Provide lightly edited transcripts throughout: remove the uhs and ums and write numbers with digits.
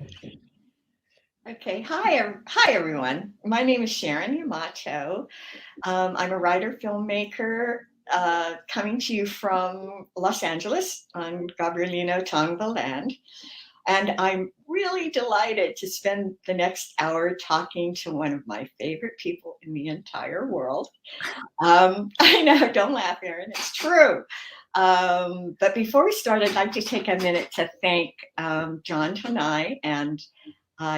Okay, hi everyone. My name is Sharon Yamato. I'm a writer, filmmaker, coming to you from Los Angeles on Gabrielino Tongva land. And I'm really delighted to spend the next hour talking to one of my favorite people in the entire world. I know, don't laugh, Erin, it's true. But before we start, I'd like to take a minute to thank John Tonai and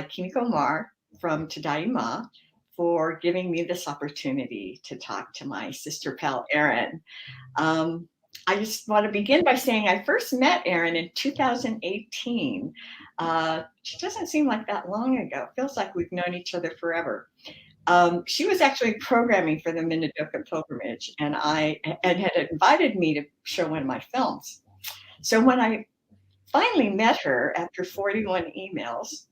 Kimiko Mar from Tadaima for giving me this opportunity to talk to my sister pal, Erin. I just want to begin by saying I first met Erin in 2018. She doesn't seem like that long ago. It feels like we've known each other forever. She was actually programming for the Minidoka pilgrimage and had invited me to show one of my films. So when I finally met her after 41 emails,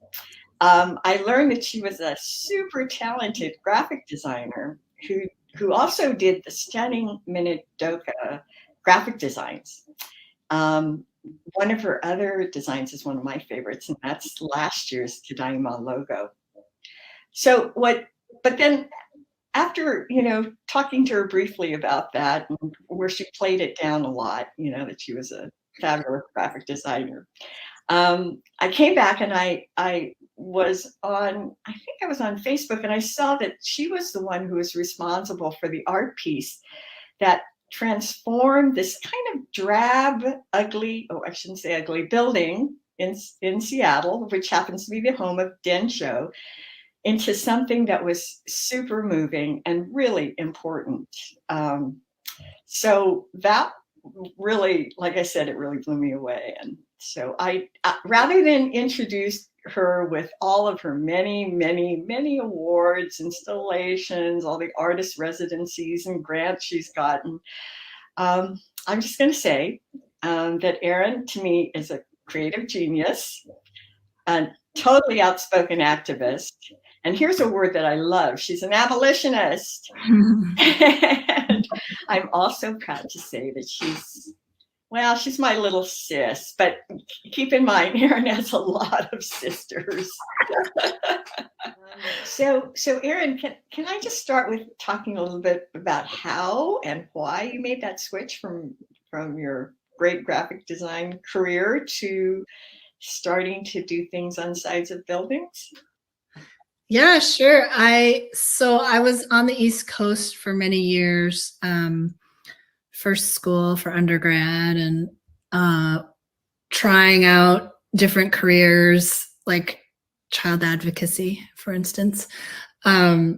I learned that she was a super talented graphic designer who also did the stunning Minidoka graphic designs. One of her other designs is one of my favorites, and that's last year's Tadaima logo. But then after, talking to her briefly about that, where she played it down a lot, that she was a fabulous graphic designer, I came back and I was on Facebook, and I saw that she was the one who was responsible for the art piece that transformed this kind of drab, ugly, I shouldn't say ugly, building in Seattle, which happens to be the home of Densho, into something that was super moving and really important. So that really, like I said, it really blew me away. And so I rather than introduce her with all of her many, many, many awards, installations, all the artist residencies and grants she's gotten, I'm just going to say that Erin, to me, is a creative genius, a totally outspoken activist. And here's a word that I love. She's an abolitionist. And I'm also proud to say that she's my little sis, but keep in mind, Erin has a lot of sisters. So Erin, can I just start with talking a little bit about how and why you made that switch from your great graphic design career to starting to do things on sides of buildings? Yeah, sure. I was on the East Coast for many years, for school, for undergrad, and trying out different careers like child advocacy, for instance. And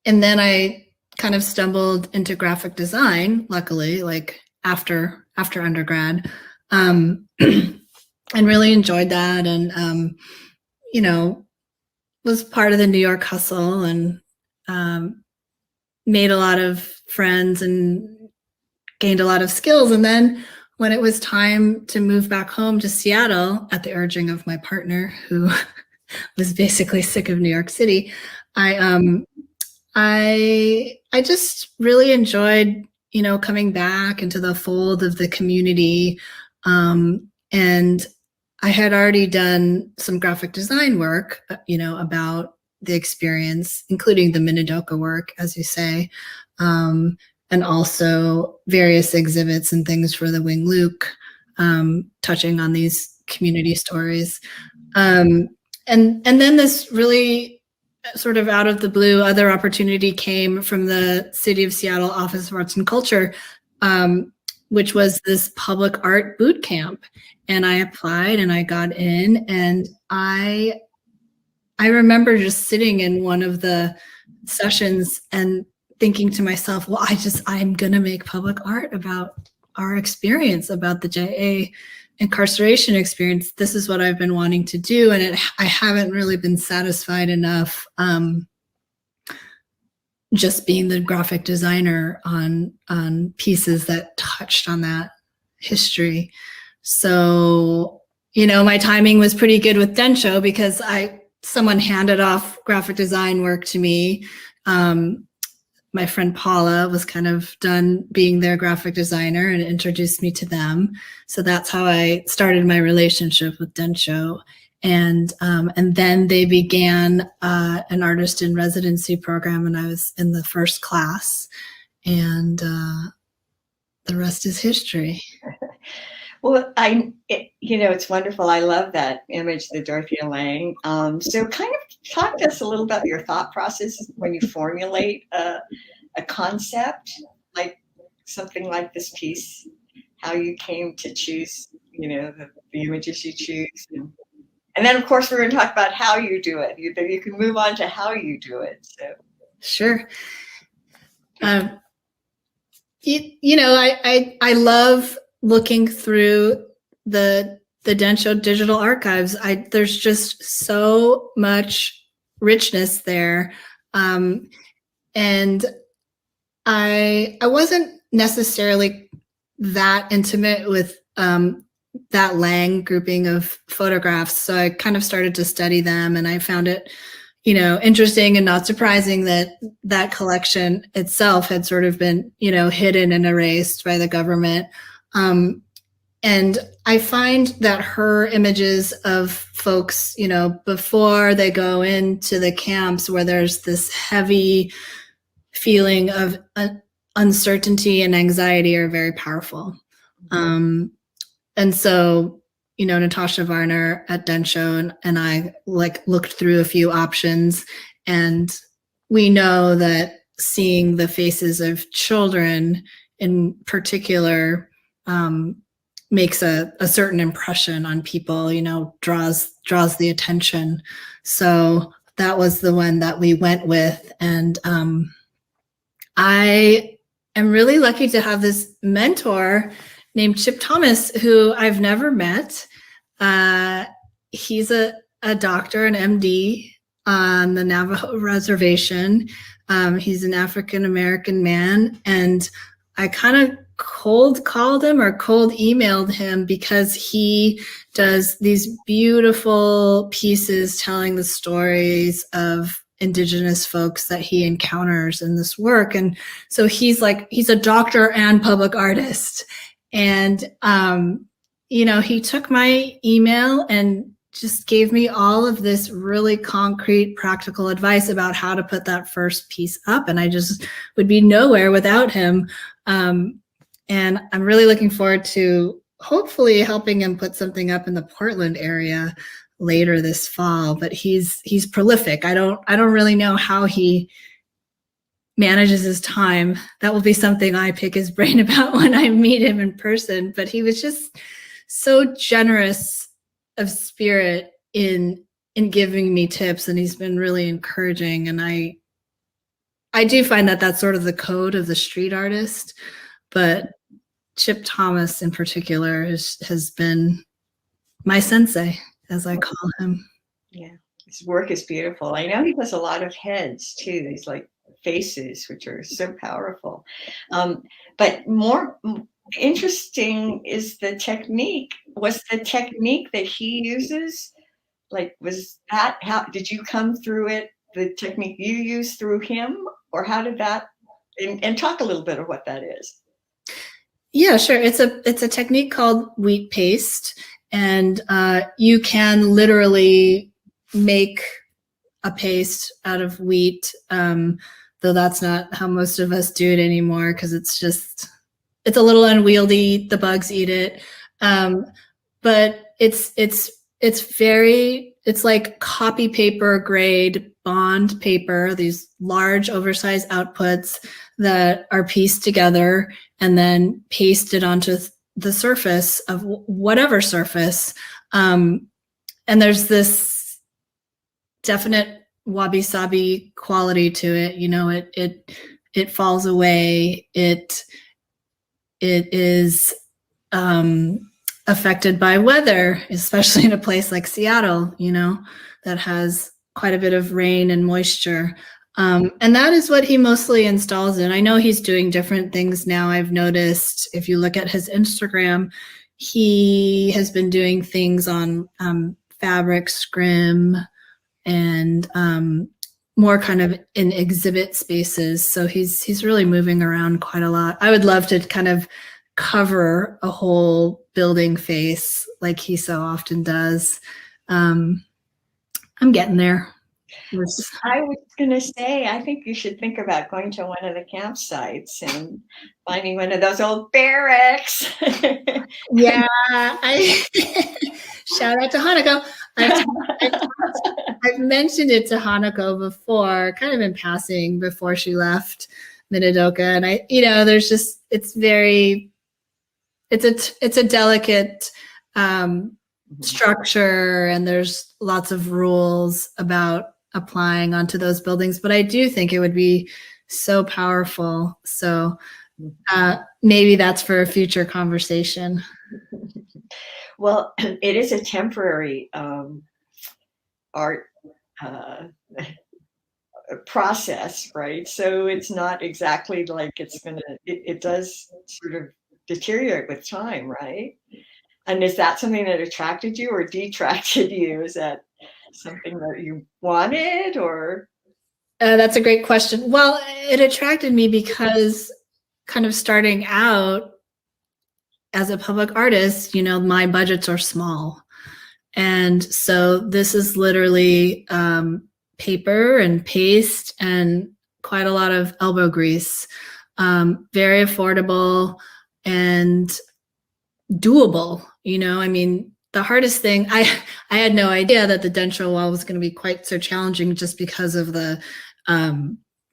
then I kind of stumbled into graphic design, luckily, like after undergrad, and really enjoyed that, and was part of the New York hustle, and made a lot of friends and gained a lot of skills. And then when it was time to move back home to Seattle, at the urging of my partner, who was basically sick of New York City, I just really enjoyed, coming back into the fold of the community. And I had already done some graphic design work, about the experience, including the Minidoka work, as you say, and also various exhibits and things for the Wing Luke, touching on these community stories. And then this really sort of out of the blue other opportunity came from the City of Seattle Office of Arts and Culture, which was this public art boot camp. And I applied and I got in, and I remember just sitting in one of the sessions and thinking to myself, well, I'm going to make public art about our experience, about the JA incarceration experience. This is what I've been wanting to do. And I haven't really been satisfied enough just being the graphic designer on pieces that touched on that history. So, my timing was pretty good with Densho, because someone handed off graphic design work to me. my friend Paula was kind of done being their graphic designer and introduced me to them. So that's how I started my relationship with Densho. And then they began an artist in residency program, and I was in the first class, and the rest is history. Well, it's wonderful. I love that image, the Dorothea Lange. So kind of talk to us a little about your thought process when you formulate a concept, like something like this piece, how you came to choose, the images you choose. And then, of course, we're going to talk about how you do it. You can move on to how you do it. So. Sure. I love looking through the Densho digital archives. There's just so much richness there. And I wasn't necessarily that intimate with that Lange grouping of photographs. So I kind of started to study them, and I found it, interesting and not surprising that that collection itself had sort of been, hidden and erased by the government. And I find that her images of folks, before they go into the camps, where there's this heavy feeling of uncertainty and anxiety, are very powerful. And so, Natasha Varner at Densho and I looked through a few options, and we know that seeing the faces of children in particular makes a certain impression on people, draws the attention. So that was the one that we went with. And I am really lucky to have this mentor named Chip Thomas, who I've never met. He's a doctor, an MD on the Navajo reservation. He's an African-American man, and I kind of cold emailed him because he does these beautiful pieces telling the stories of Indigenous folks that he encounters in this work. And so he's a doctor and public artist. And, he took my email and just gave me all of this really concrete, practical advice about how to put that first piece up. And I just would be nowhere without him. And I'm really looking forward to hopefully helping him put something up in the Portland area later this fall. But he's prolific. I don't really know how he manages his time. That will be something I pick his brain about when I meet him in person. But he was just so generous of spirit in giving me tips, and he's been really encouraging. And I do find that that's sort of the code of the street artist, but Chip Thomas in particular has been my sensei, as I call him. Yeah, his work is beautiful. I know he does a lot of heads too. These faces, which are so powerful. But more interesting is the technique. Was the technique that he uses, was that, how did you come through it, the technique you used through him, or how did that, and talk a little bit of what that is? Yeah, sure. It's a technique called wheat paste, and you can literally make a paste out of wheat, though that's not how most of us do it anymore, because it's a little unwieldy. The bugs eat it, but it's like copy paper grade bond paper. These large, oversized outputs that are pieced together and then pasted onto the surface of whatever surface. And there's this definite wabi-sabi quality to it. It falls away. It is affected by weather, especially in a place like Seattle, that has quite a bit of rain and moisture. And that is what he mostly installs in. I know he's doing different things now. I've noticed if you look at his Instagram, he has been doing things on fabric scrim and more kind of in exhibit spaces. So he's really moving around quite a lot. I would love to kind of cover a whole building face like he so often does. I'm getting there. I was going to say, I think you should think about going to one of the campsites and finding one of those old barracks. Yeah, shout out to Hanako. I've mentioned it to Hanako before, kind of in passing before she left Minidoka, and there's just it's a delicate structure, and there's lots of rules about applying onto those buildings, but I do think it would be so powerful. So maybe that's for a future conversation. Well, it is a temporary art process, right? So it's not exactly like it does sort of deteriorate with time, right? And is that something that attracted you or detracted you? Is that something that you wanted, or? That's a great question. Well, it attracted me because kind of starting out as a public artist, my budgets are small. And so this is literally paper and paste and quite a lot of elbow grease. Very affordable and doable. The hardest thing, I had no idea that the denture wall was going to be quite so challenging just because of the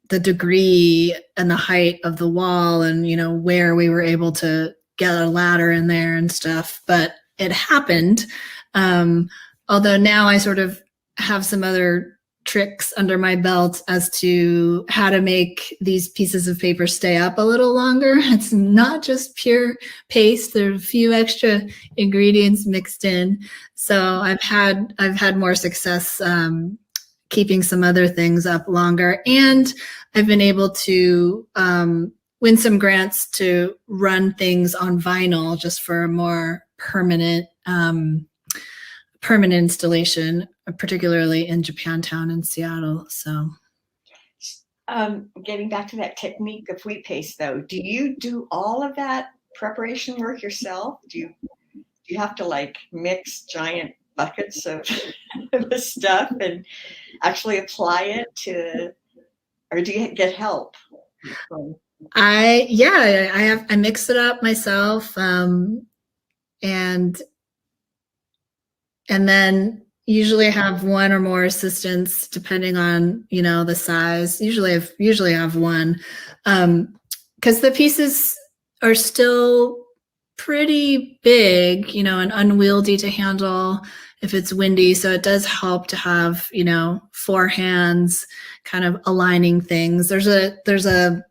degree and the height of the wall, and where we were able to get a ladder in there and stuff. But it happened. Although now I sort of have some other tricks under my belt as to how to make these pieces of paper stay up a little longer. It's not just pure paste. There are a few extra ingredients mixed in. So I've had more success keeping some other things up longer. And I've been able to win some grants to run things on vinyl just for a more permanent installation, particularly in Japantown and Seattle. So, getting back to that technique of wheat paste, though, do you do all of that preparation work yourself? Do you have to like mix giant buckets of the stuff and actually apply it to, or do you get help? I mix it up myself, and then usually I have one or more assistants depending on the size. Usually I have one, because the pieces are still pretty big, and unwieldy to handle if it's windy. So it does help to have four hands kind of aligning things. There's an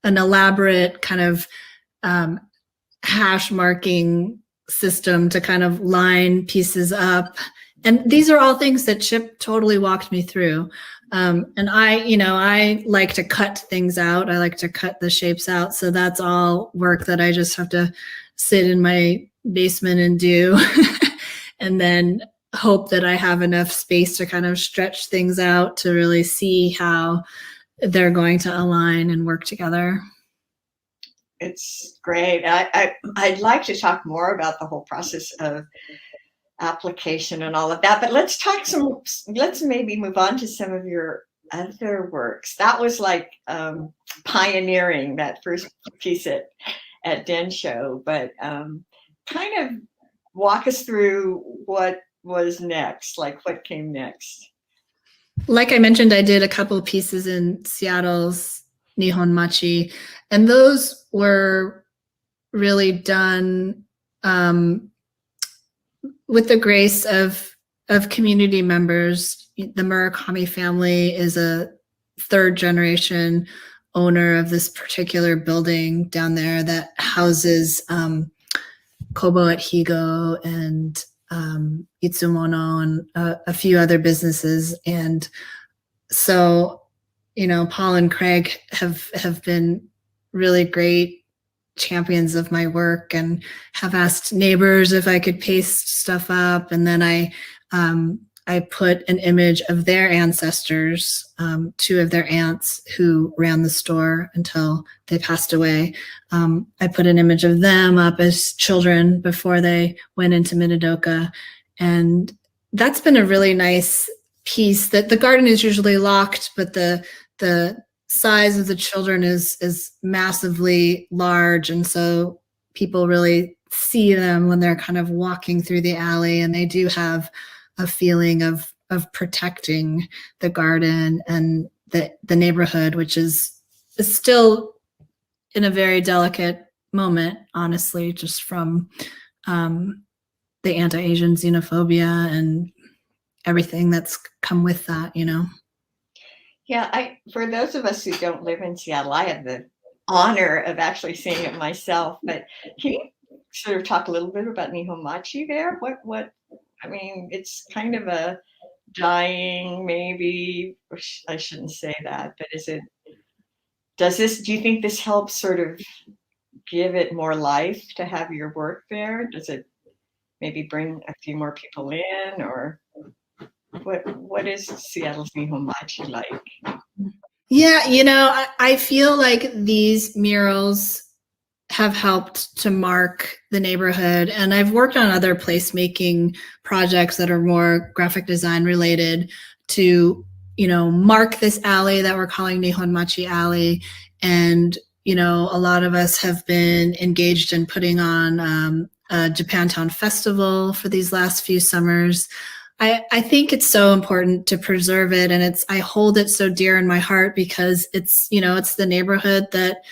elaborate kind of hash marking system to kind of line pieces up. And these are all things that Chip totally walked me through. And I like to cut things out. I like to cut the shapes out. So that's all work that I just have to sit in my basement and do. And then hope that I have enough space to kind of stretch things out to really see how they're going to align and work together. It's great. I'd like to talk more about the whole process of application and all of that, but let's maybe move on to some of your other works. That was like pioneering, that first piece at Densho, but kind of walk us through what was next, like what came next. Like I mentioned, I did a couple pieces in Seattle's Nihon Machi, and those were really done with the grace of community members. The Murakami family is a third generation owner of this particular building down there that houses Kobo at Higo and Itsumono and a few other businesses. And so, Paul and Craig have been really great champions of my work and have asked neighbors if I could paste stuff up. And then I I put an image of their ancestors, two of their aunts who ran the store until they passed away. I put an image of them up as children before they went into Minidoka. And that's been a really nice piece. That the garden is usually locked, but the size of the children is massively large. And so people really see them when they're kind of walking through the alley, and they do have a feeling of protecting the garden and the neighborhood, which is still in a very delicate moment, honestly, just from the anti-Asian xenophobia and everything that's come with that, you know. Yeah, for those of us who don't live in Seattle, I have the honor of actually seeing it myself. But can you sort of talk a little bit about Nihonmachi there? What? I mean, it's kind of a dying, maybe. I shouldn't say that, but do you think this helps sort of give it more life to have your work there? Does it maybe bring a few more people in, or what is Seattle's Nihonmachi like? Yeah, you know, I feel like these murals have helped to mark the neighborhood. And I've worked on other placemaking projects that are more graphic design related to, you know, mark this alley that we're calling Nihonmachi Alley. And, you know, a lot of us have been engaged in putting on a Japantown festival for these last few summers. I think it's so important to preserve it, and I hold it so dear in my heart because it's, you know, it's the neighborhood that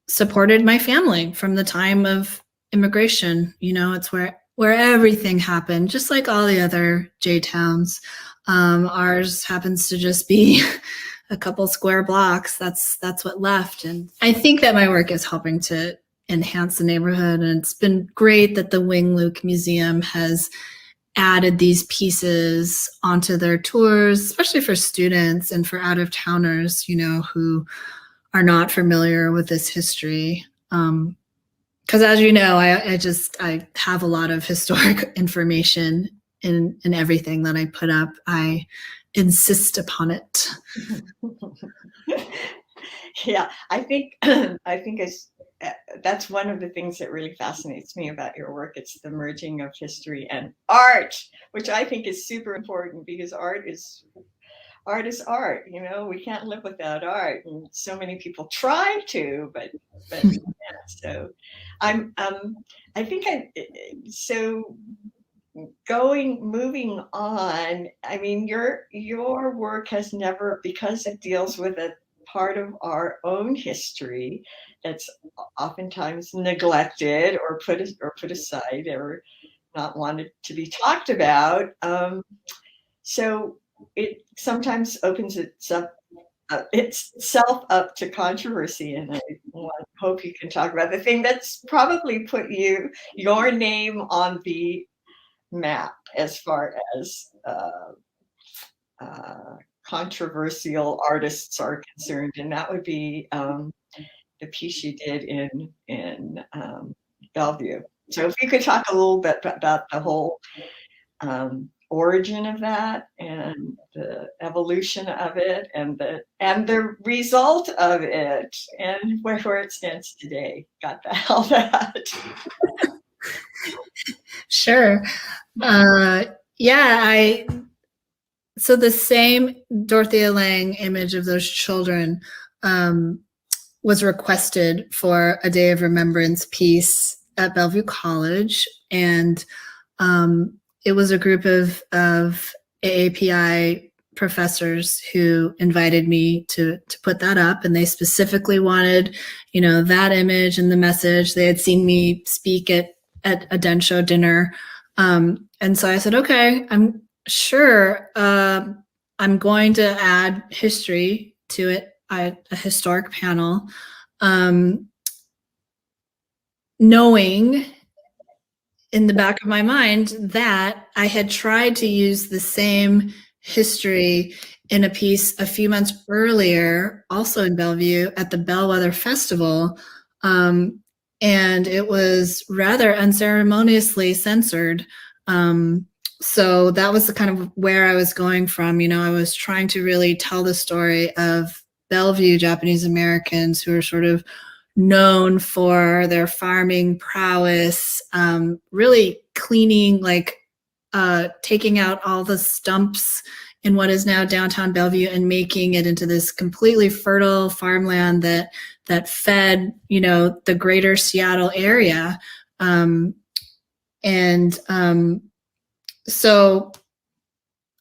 supported my family from the time of immigration. You know, it's where everything happened, just like all the other J towns. Ours happens to just be a couple square blocks. That's what left, and I think that my work is helping to enhance the neighborhood. And it's been great that the Wing Luke Museum has added these pieces onto their tours, especially for students and for out-of-towners, you know, who are not familiar with this history. Because as you know, I have a lot of historic information in everything that I put up. I insist upon it. Yeah, I think that's one of the things that really fascinates me about your work. It's the merging of history and art, which I think is super important because art is art. You know, we can't live without art, and so many people try to, but we can't. So moving on. I mean, your work has never, because it deals with a part of our own history that's oftentimes neglected or put aside or not wanted to be talked about. So it sometimes opens itself up to controversy, and I hope you can talk about the thing that's probably put your name on the map as far as controversial artists are concerned, and that would be the piece you did in Bellevue. So if you could talk a little bit about the whole origin of that and the evolution of it and the result of it and where it stands today. Got all that? Sure. Yeah, so the same Dorothea Lange image of those children was requested for a Day of Remembrance piece at Bellevue College. And it was a group of AAPI professors who invited me to put that up. And they specifically wanted, you know, that image and the message. They had seen me speak at a Densho dinner. And so I said, okay, I'm sure I'm going to add history to it, a historic panel, knowing in the back of my mind that I had tried to use the same history in a piece a few months earlier, also in Bellevue at the Bellwether Festival. And it was rather unceremoniously censored. so that was the kind of where I was going from. I was trying to really tell the story of Bellevue Japanese Americans who are sort of known for their farming prowess, really cleaning, like taking out all the stumps in what is now downtown Bellevue and making it into this completely fertile farmland that fed, the greater Seattle area. So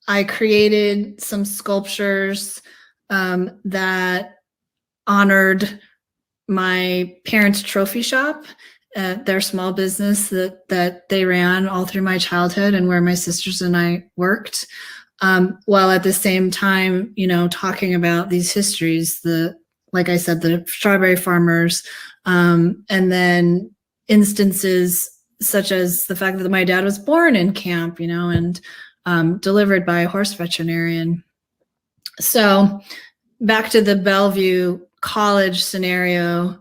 I created some sculptures that honored my parents' trophy shop, their small business that they ran all through my childhood and where my sisters and I worked, while at the same time, talking about these histories, like I said, the strawberry farmers, and then instances such as the fact that my dad was born in camp, and delivered by a horse veterinarian. So back to the Bellevue college scenario,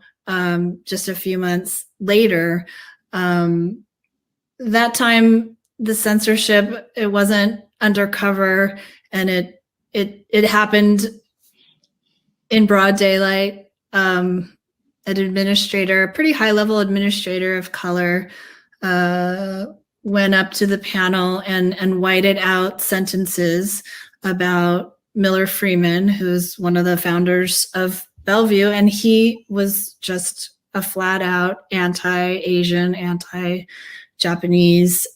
just a few months later, that time the censorship, it wasn't undercover, and it happened in broad daylight. An administrator, a pretty high level administrator of color, went up to the panel and whited out sentences about Miller Freeman, who's one of the founders of Bellevue, and he was just a flat out anti-Asian, anti-Japanese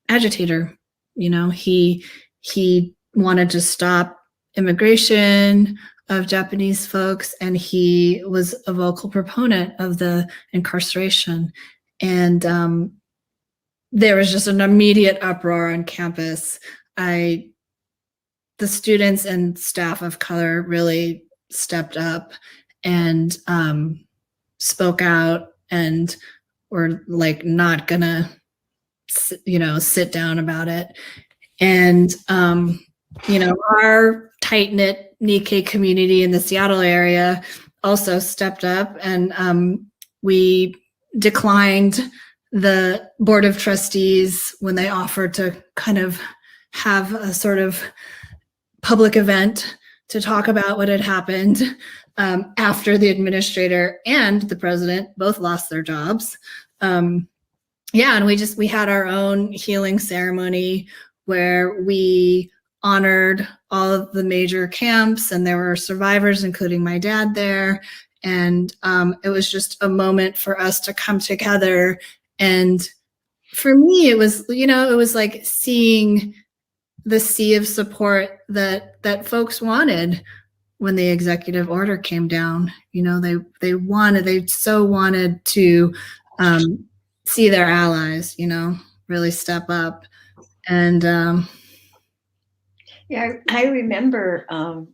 agitator. He wanted to stop immigration of Japanese folks, and he was a vocal proponent of the incarceration. And there was just an immediate uproar on campus. The students and staff of color really stepped up and spoke out, and were like not gonna, sit down about it. And our tight-knit Nikkei community in the Seattle area also stepped up, and we declined the board of trustees when they offered to kind of have a sort of public event to talk about what had happened, after the administrator and the president both lost their jobs. And we had our own healing ceremony where we honored all of the major camps, and there were survivors, including my dad there. And it was just a moment for us to come together. And for me, it was, it was like seeing the sea of support that folks wanted when the executive order came down. They so wanted to see their allies, really step up. And I remember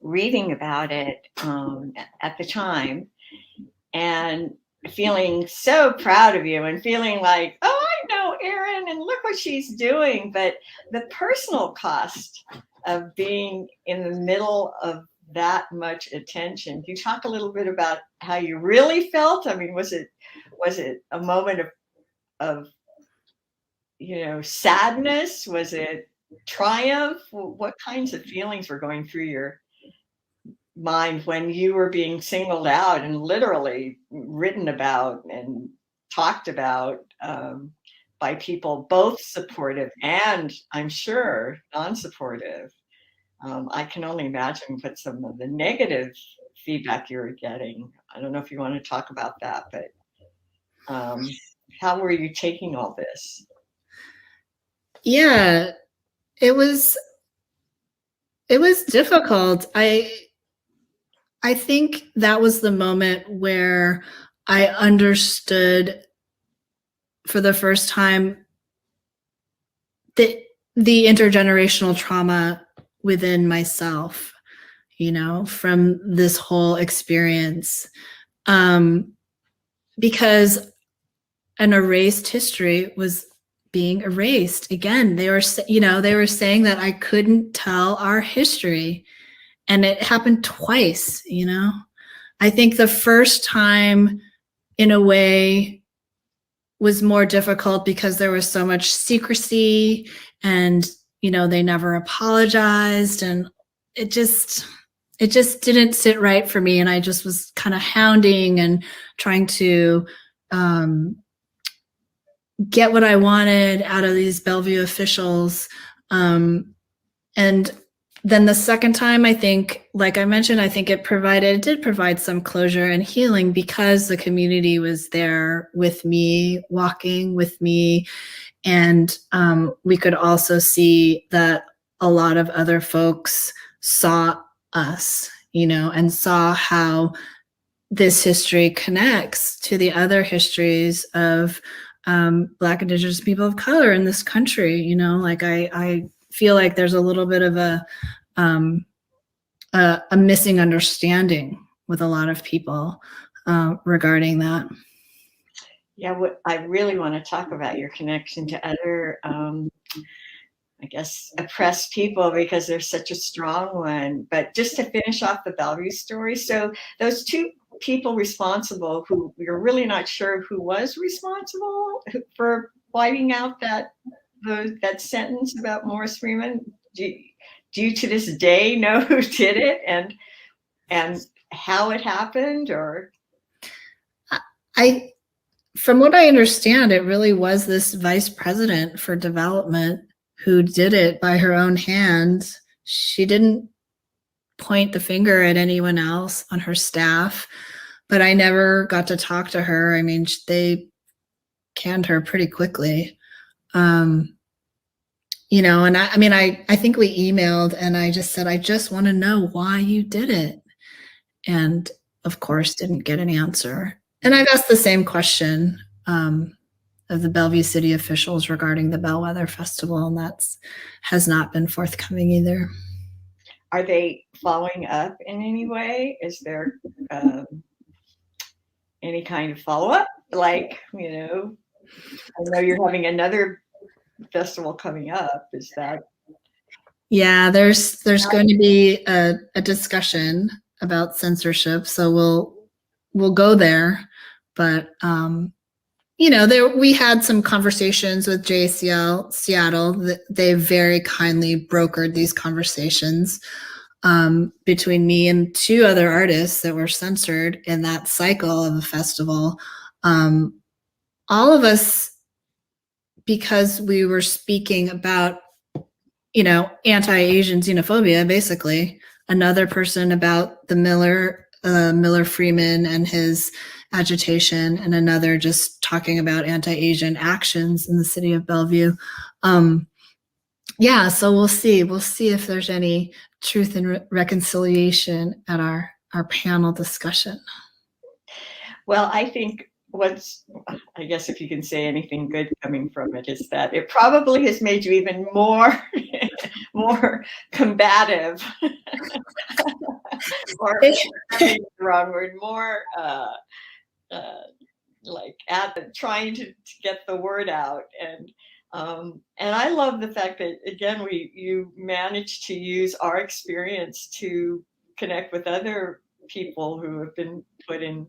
reading about it at the time, and feeling so proud of you, and feeling like, oh, I know Erin, and look what she's doing. But the personal cost of being in the middle of that much attention, can you talk a little bit about how you really felt? I mean, was it a moment of sadness? Was it triumph? What kinds of feelings were going through your mind when you were being singled out and literally written about and talked about by people both supportive and, I'm sure, non-supportive? I can only imagine what some of the negative feedback you were getting. I don't know if you want to talk about that, but how were you taking all this? Yeah, it was difficult. I think that was the moment where I understood for the first time the intergenerational trauma within myself, from this whole experience. Because an erased history was being erased. Again, they were saying that I couldn't tell our history. And it happened twice, I think the first time, in a way, was more difficult because there was so much secrecy, and they never apologized, and it just didn't sit right for me. And I just was kind of hounding and trying to get what I wanted out of these Bellevue officials. And then the second time, I think, like I mentioned, I think it did provide some closure and healing, because the community was there with me, walking with me. And we could also see that a lot of other folks saw us, and saw how this history connects to the other histories of Black, Indigenous people of color in this country. Like I feel like there's a little bit of a missing understanding with a lot of people regarding that. Yeah, what I really want to talk about your connection to other, I guess, oppressed people, because there's such a strong one. But just to finish off the Bellevue story, so those two people responsible, who we're really not sure who was responsible for wiping out that sentence about Morris Freeman, do you to this day know who did it and how it happened? Or from what I understand, it really was this vice president for development who did it by her own hand. She didn't point the finger at anyone else on her staff, but I never got to talk to her. I mean, they canned her pretty quickly. And I think we emailed, and I just said, I just want to know why you did it. And of course, didn't get an answer. And I've asked the same question of the Bellevue city officials regarding the Bellwether Festival, and that has not been forthcoming either. Are they following up in any way? Is there any kind of follow-up? Like, I know you're having another festival coming up. Is that? Yeah, there's going to be a discussion about censorship, so we'll go there. But we had some conversations with JCL Seattle. They very kindly brokered these conversations between me and two other artists that were censored in that cycle of a festival. All of us, because we were speaking about, anti-Asian xenophobia, basically. Another person about the Miller Freeman and his agitation, and another just talking about anti-Asian actions in the city of Bellevue. So we'll see if there's any truth and reconciliation at our panel discussion. Well, I think I guess if you can say anything good coming from it, is that it probably has made you even more combative, or the wrong word, more like trying to get the word out. And I love the fact that, again, you managed to use our experience to connect with other people who have been put in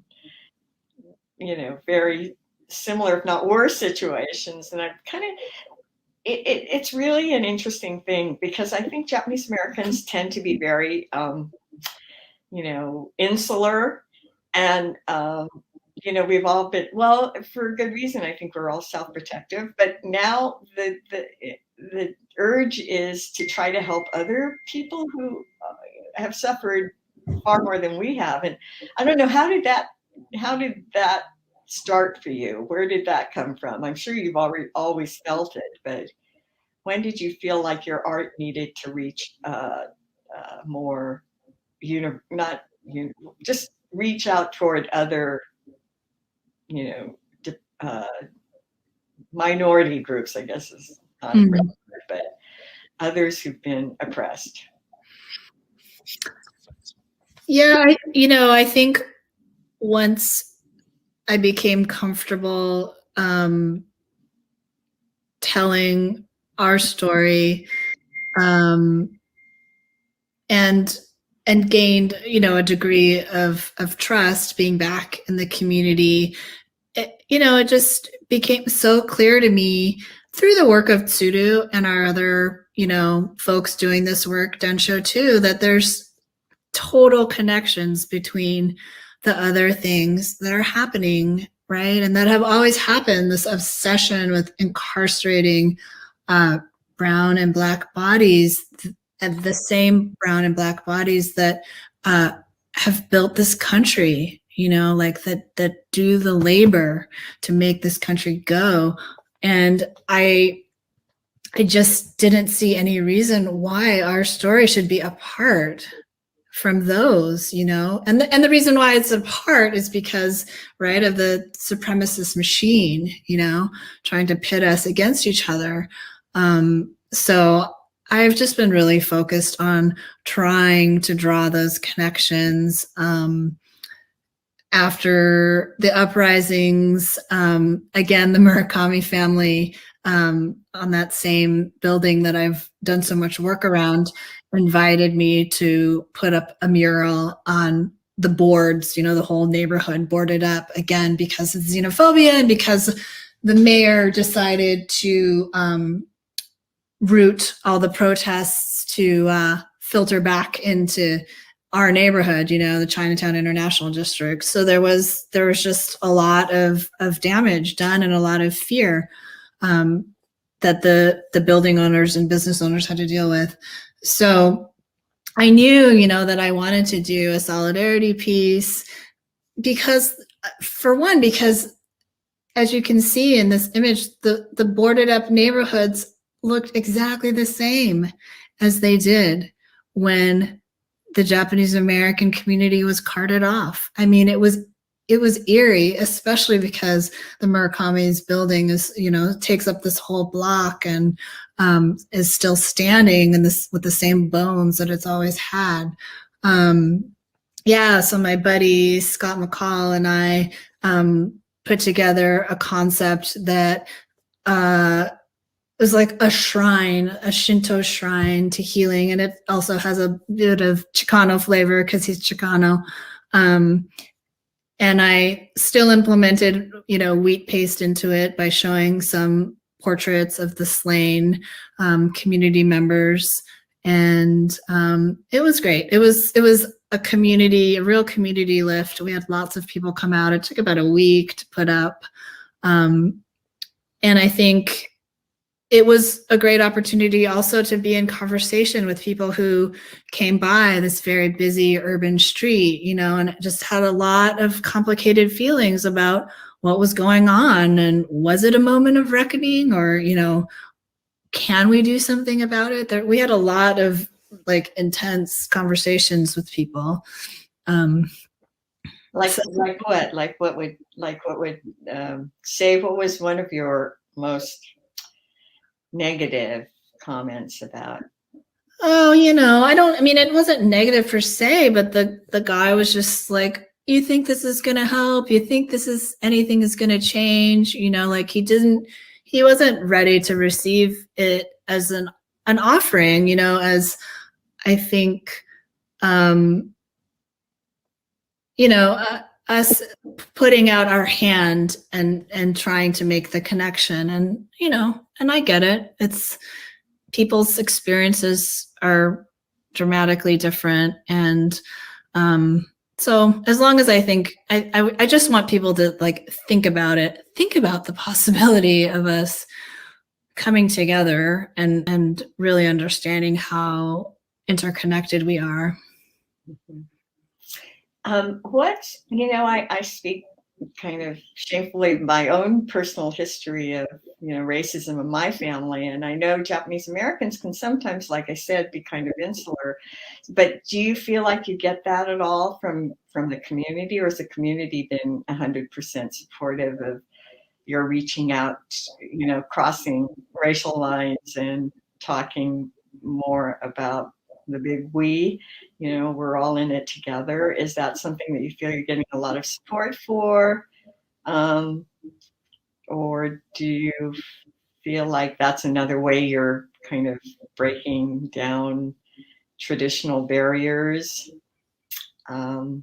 very similar, if not worse, situations. And it's really an interesting thing, because I think Japanese Americans tend to be very insular, and we've all been, well, for good reason. I think we're all self-protective, but now the urge is to try to help other people who have suffered far more than we have. And I don't know, how did that start for you? Where did that come from? I'm sure you've always felt it, but when did you feel like your art needed to reach more, just reach out toward other, minority groups, I guess is not a real word, but others who've been oppressed? Yeah, I think once I became comfortable telling our story, and gained, a degree of trust being back in the community, it just became so clear to me through the work of Tsudu and our other, folks doing this work, Densho too, that there's total connections between the other things that are happening, right? And that have always happened, this obsession with incarcerating brown and black bodies, and the same brown and black bodies that have built this country, like that do the labor to make this country go. And I just didn't see any reason why our story should be apart from those, and the reason why it's apart is because, right, of the supremacist machine, trying to pit us against each other. So I've just been really focused on trying to draw those connections. After the uprisings, again, the Murakami family on that same building that I've done so much work around invited me to put up a mural on the boards, the whole neighborhood boarded up again because of xenophobia and because the mayor decided to route all the protests to filter back into our neighborhood, the Chinatown International District. So there was just a lot of damage done and a lot of fear that the building owners and business owners had to deal with. So I knew, that I wanted to do a solidarity piece because as you can see in this image, the boarded up neighborhoods looked exactly the same as they did when the Japanese American community was carted off. I mean, it was eerie, especially because the Murakami's building is, takes up this whole block and is still standing in this with the same bones that it's always had. So my buddy Scott McCall and I put together a concept that was like a shrine, a Shinto shrine to healing, and it also has a bit of Chicano flavor because he's Chicano. And I still implemented, wheat paste into it by showing some portraits of the slain community members. And it was great. It was a real community lift. We had lots of people come out. It took about a week to put up. And I think it was a great opportunity also to be in conversation with people who came by this very busy urban street, and just had a lot of complicated feelings about what was going on. And was it a moment of reckoning, or, can we do something about it? We had a lot of intense conversations with people. What would say, what was one of your most negative comments about? It wasn't negative per se, but the guy was just like, you think this is going to help? You think anything is going to change? He wasn't ready to receive it as an offering, as I think, us putting out our hand and trying to make the connection. And, and I get it. It's people's experiences are dramatically different. And so as long as I think, I just want people to think about it, think about the possibility of us coming together and really understanding how interconnected we are. Mm-hmm. I speak kind of shamefully my own personal history of, racism in my family. And I know Japanese Americans can sometimes, like I said, be kind of insular. But do you feel like you get that at all from the community, or has the community been 100% supportive of your reaching out, crossing racial lines and talking more about the big we, we're all in it together? Is that something that you feel you're getting a lot of support for? Or do you feel like that's another way you're kind of breaking down traditional barriers? Do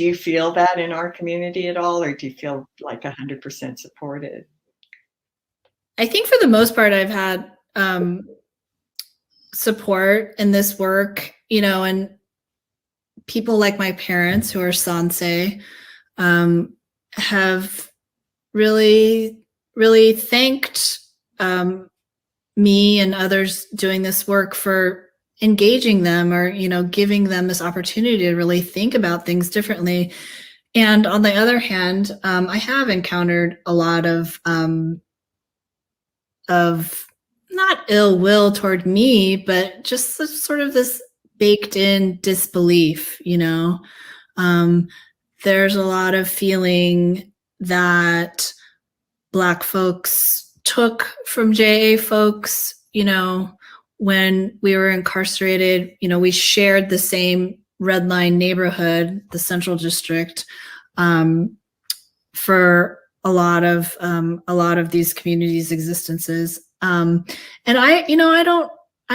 you feel that in our community at all, or do you feel like 100% supported? I think for the most part, I've had support in this work, and people like my parents who are yonsei have really, really thanked me and others doing this work for engaging them, or giving them this opportunity to really think about things differently. And on the other hand, I have encountered a lot of not ill will toward me, but just sort of this baked in disbelief. There's a lot of feeling that Black folks took from JA folks, when we were incarcerated. We shared the same red line neighborhood, the Central District, for a lot of these communities' existences. And I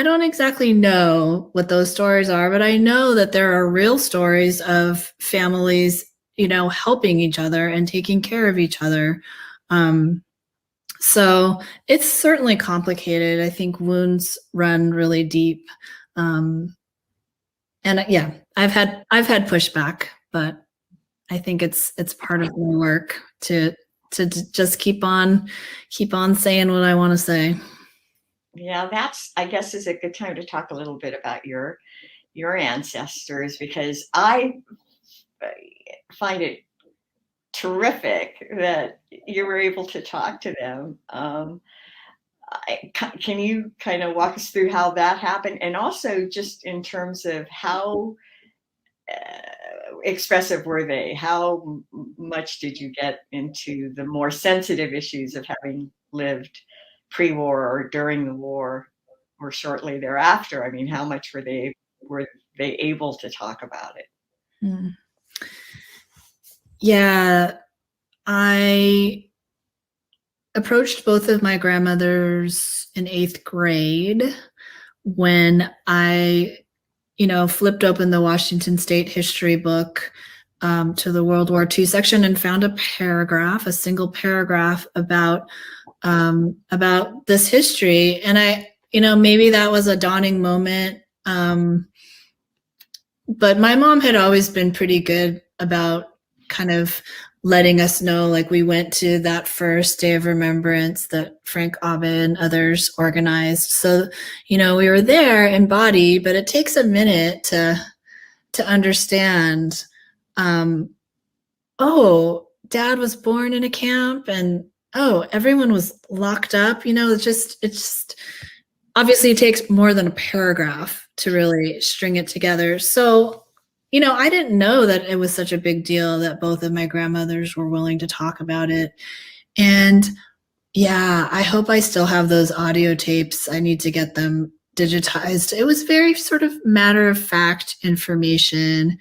don't exactly know what those stories are, but I know that there are real stories of families, helping each other and taking care of each other. So it's certainly complicated. I think wounds run really deep. And yeah, I've had pushback, but I think it's part of my work to just keep on saying what I want to say. Yeah, that's, I guess, is a good time to talk a little bit about your ancestors, because I find it terrific that you were able to talk to them. Can you kind of walk us through how that happened, and also just in terms of how expressive were they? How much did you get into the more sensitive issues of having lived pre-war or during the war or shortly thereafter? I mean, how much were they able to talk about it? Mm. Yeah, I approached both of my grandmothers in 8th grade when I, flipped open the Washington State history book to the World War II section and found a single paragraph about this history. And I, maybe that was a dawning moment. But my mom had always been pretty good about kind of letting us know, like we went to that first day of remembrance that Frank Abbe and others organized. So, we were there in body, but it takes a minute to understand, oh, Dad was born in a camp, and oh, everyone was locked up. It just obviously it takes more than a paragraph to really string it together. So, I didn't know that it was such a big deal that both of my grandmothers were willing to talk about it. And yeah, I hope I still have those audio tapes. I need to get them digitized. It was very sort of matter of fact information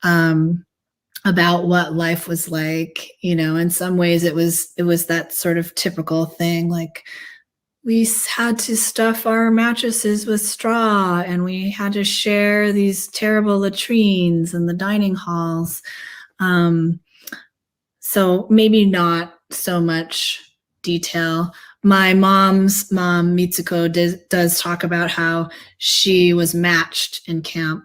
about what life was like. In some ways it was that sort of typical thing, like we had to stuff our mattresses with straw, and we had to share these terrible latrines in the dining halls. So maybe not so much detail. My mom's mom, Mitsuko, does talk about how she was matched in camp.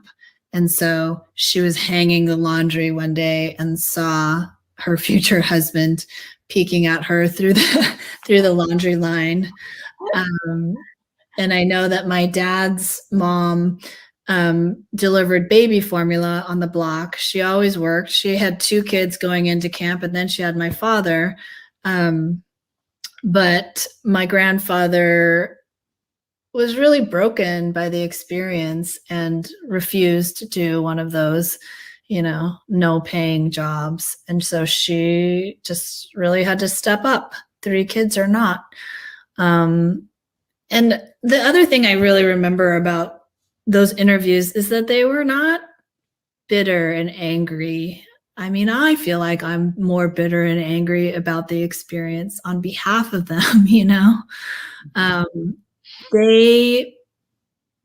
And so she was hanging the laundry one day and saw her future husband peeking at her through the laundry line. And I know that my dad's mom delivered baby formula on the block. She always worked. She had 2 kids going into camp, and then she had my father. But my grandfather was really broken by the experience and refused to do one of those, no paying jobs. And so she just really had to step up, 3 kids or not. And the other thing I really remember about those interviews is that they were not bitter and angry. I mean, I feel like I'm more bitter and angry about the experience on behalf of them, They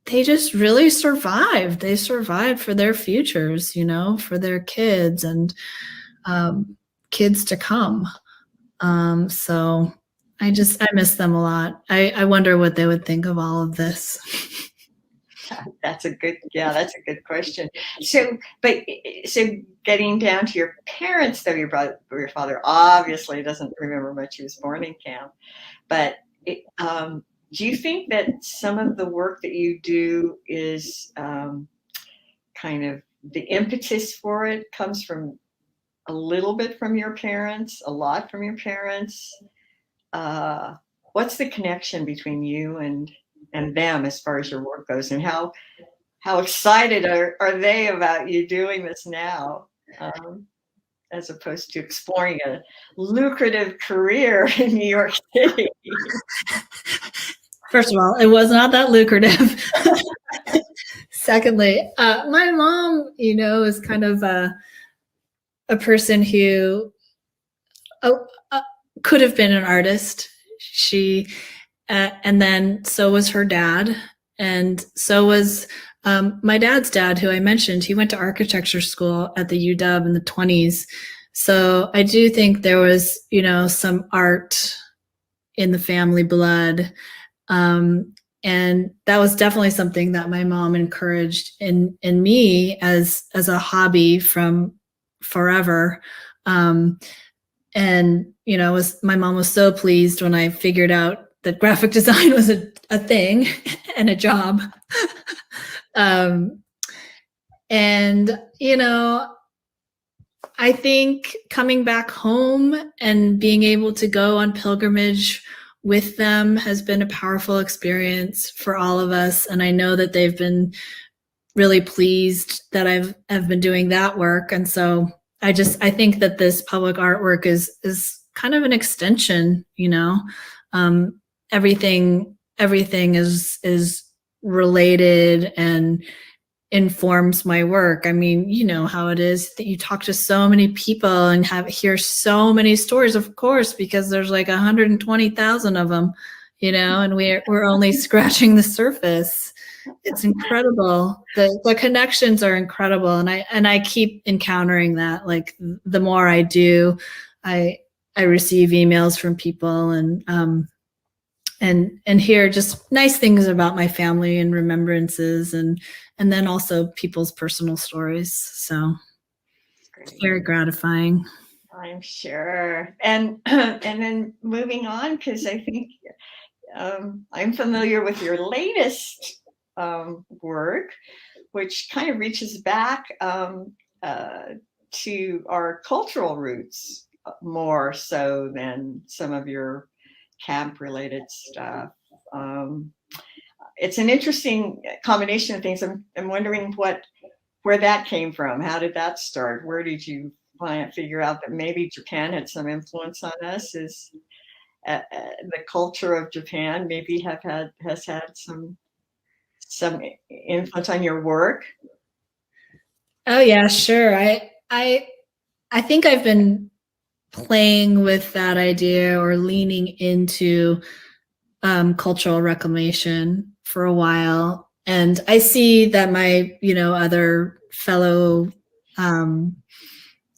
just really survived. They survived for their futures, for their kids and kids to come. So I miss them a lot. I wonder what they would think of all of this. That's a good question. So, but so getting down to your parents, though, your father obviously doesn't remember much. He was born in camp, but do you think that some of the work that you do is kind of the impetus for it comes from a little bit from your parents, a lot from your parents? What's the connection between you and them as far as your work goes, and how excited are they about you doing this now, as opposed to exploring a lucrative career in New York City? First of all, it was not that lucrative. Secondly, my mom, is kind of a person who could have been an artist. She, and then so was her dad, and so was my dad's dad, who I mentioned. He went to architecture school at the UW in the 1920s. So I do think there was, some art in the family blood. And that was definitely something that my mom encouraged in me as a hobby from forever. And my mom was so pleased when I figured out that graphic design was a thing and a job. And I think coming back home and being able to go on pilgrimage with them has been a powerful experience for all of us. And I know that they've been really pleased that I've been doing that work. And so I think that this public artwork is kind of an extension, everything is related and informs my work. I mean, you know how it is that you talk to so many people and hear so many stories, of course, because there's like 120,000 of them, and we're only scratching the surface. It's incredible. The connections are incredible, and I keep encountering that. Like the more I do, I receive emails from people and hear just nice things about my family and remembrances, and then also people's personal stories. So it's very gratifying. I'm sure. And then moving on, because I think I'm familiar with your latest work, which kind of reaches back to our cultural roots more so than some of your camp-related stuff. It's an interesting combination of things. I'm wondering where that came from. How did that start? Where did you figure out that maybe Japan had some influence on us? Is the culture of Japan maybe has had some influence on your work? Oh yeah, sure. I think I've been playing with that idea or leaning into cultural reclamation for a while, and I see that my other fellow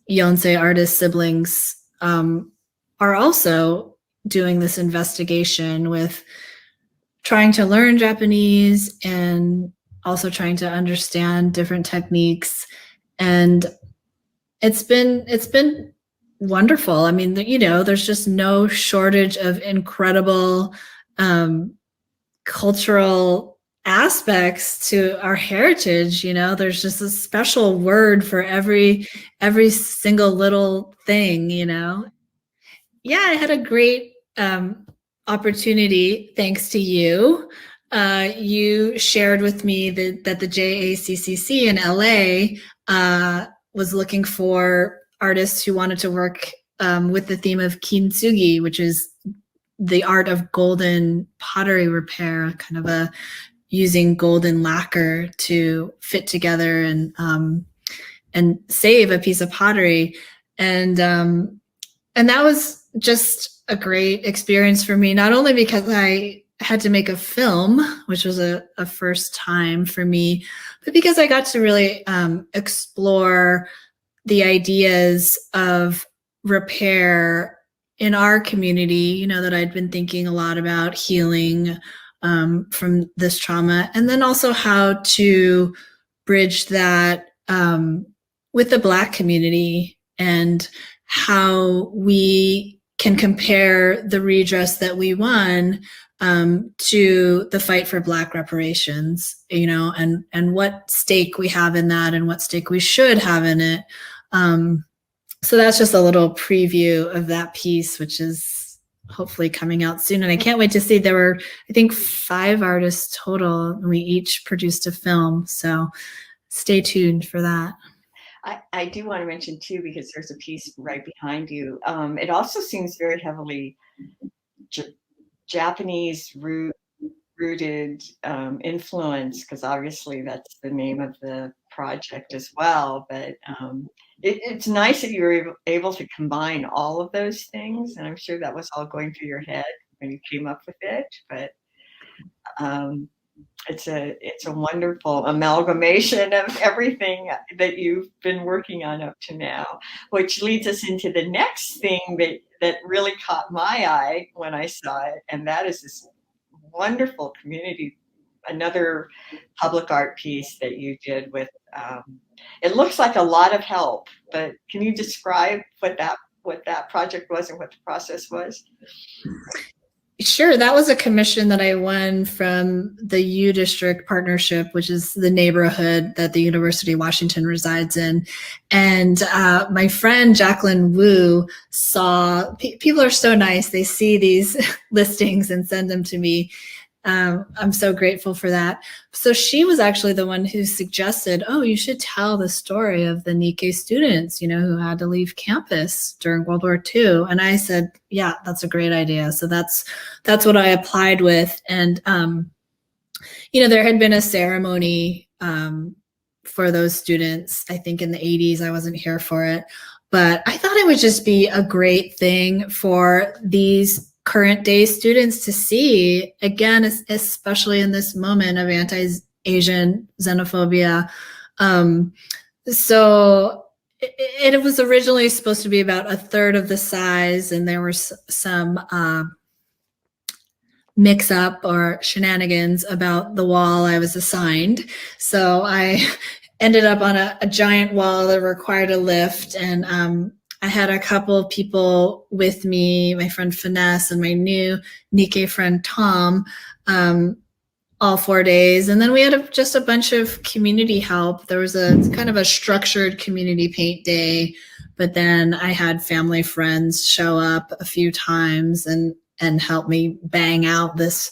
yonsei artist siblings are also doing this investigation with trying to learn Japanese and also trying to understand different techniques. And it's been wonderful. I mean, there's just no shortage of incredible cultural aspects to our heritage. There's just a special word for every single little thing. Yeah, I had a great opportunity thanks to you. You shared with me that the JACCC in LA was looking for artists who wanted to work with the theme of kintsugi, which is the art of golden pottery repair, kind of using golden lacquer to fit together and save a piece of pottery. And that was just a great experience for me, not only because I had to make a film, which was a first time for me, but because I got to really explore the ideas of repair in our community, that I'd been thinking a lot about healing from this trauma, and then also how to bridge that with the Black community and how we can compare the redress that we won to the fight for Black reparations, and what stake we have in that and what stake we should have in it. So that's just a little preview of that piece, which is hopefully coming out soon. And I can't wait to see. There were, I think, 5 artists total, and we each produced a film. So stay tuned for that. I do want to mention too, because there's a piece right behind you. It also seems very heavily Japanese rooted influence, because obviously that's the name of the project as well. But it's nice that you were able to combine all of those things, and I'm sure that was all going through your head when you came up with it. But it's a wonderful amalgamation of everything that you've been working on up to now, which leads us into the next thing that really caught my eye when I saw it, and that is this wonderful community, another public art piece that you did with, it looks like a lot of help, but can you describe what that project was and what the process was? Sure. That was a commission that I won from the U District Partnership, which is the neighborhood that the University of Washington resides in. And my friend Jacqueline Wu saw, people are so nice. They see these listings and send them to me. I'm so grateful for that. So she was actually the one who suggested, oh, you should tell the story of the Nikkei students, who had to leave campus during World War II. And I said, yeah, that's a great idea. So that's what I applied with. And, there had been a ceremony for those students, I think in the 80s. I wasn't here for it, but I thought it would just be a great thing for these current day students to see, again, especially in this moment of anti-Asian xenophobia. So it was originally supposed to be about 1/3 of the size, and there were some mix up or shenanigans about the wall I was assigned. So I ended up on a giant wall that required a lift, and I had a couple of people with me, my friend Finesse and my new Nikkei friend Tom, all 4 days. And then we had just a bunch of community help. There was a kind of a structured community paint day, but then I had family friends show up a few times and help me bang out this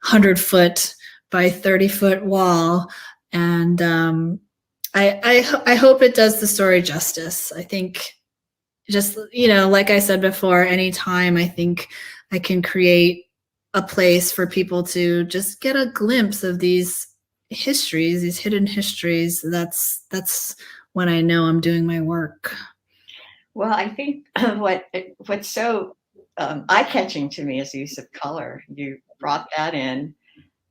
100-foot by 30-foot wall. And I hope it does the story justice. I think, just, like I said before, anytime I think I can create a place for people to just get a glimpse of these histories, these hidden histories, that's when I know I'm doing my work. Well, I think what's so eye-catching to me is the use of color. You brought that in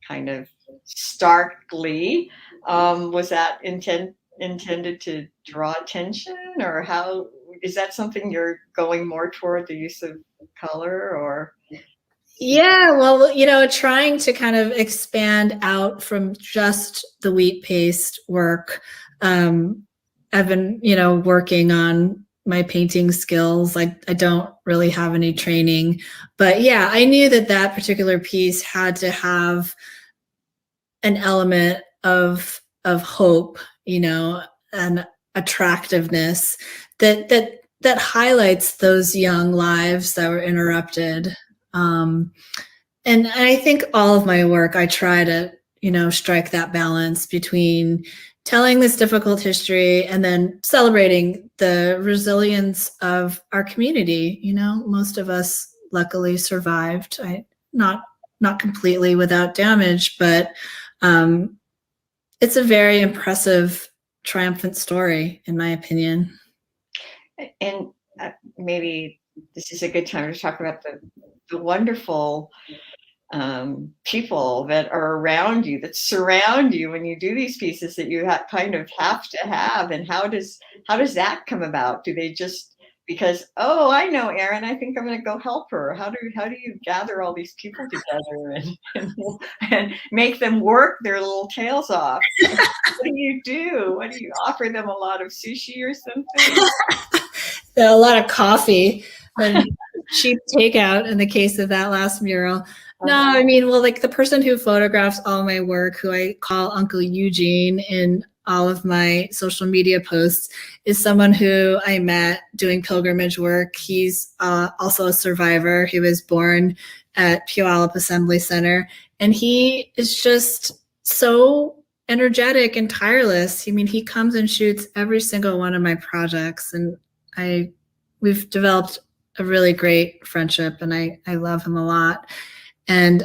kind of starkly. Was that intended to draw attention, or how? Is that something you're going more toward, the use of color, or? Yeah, well, trying to kind of expand out from just the wheat paste work. I've been, working on my painting skills. I don't really have any training, but yeah, I knew that particular piece had to have an element of hope, and attractiveness that highlights those young lives that were interrupted. And I think all of my work, I try to, strike that balance between telling this difficult history and then celebrating the resilience of our community. Most of us luckily survived. Not completely without damage, but it's a very impressive, triumphant story, in my opinion. And maybe this is a good time to talk about the wonderful people that are around you, that surround you when you do these pieces, that you kind of have to have. And how does that come about? Do they just because, oh, I know Erin, I think I'm going to go help her. How do you gather all these people together and make them work their little tails off? What do you do? What do you offer them, a lot of sushi or something? A lot of coffee and cheap takeout in the case of that last mural. No, I mean, well, like the person who photographs all my work, who I call Uncle Eugene in all of my social media posts, is someone who I met doing pilgrimage work. He's also a survivor. He was born at Puyallup Assembly Center, and he is just so energetic and tireless. I mean, he comes and shoots every single one of my projects, and we've developed a really great friendship, and I love him a lot. And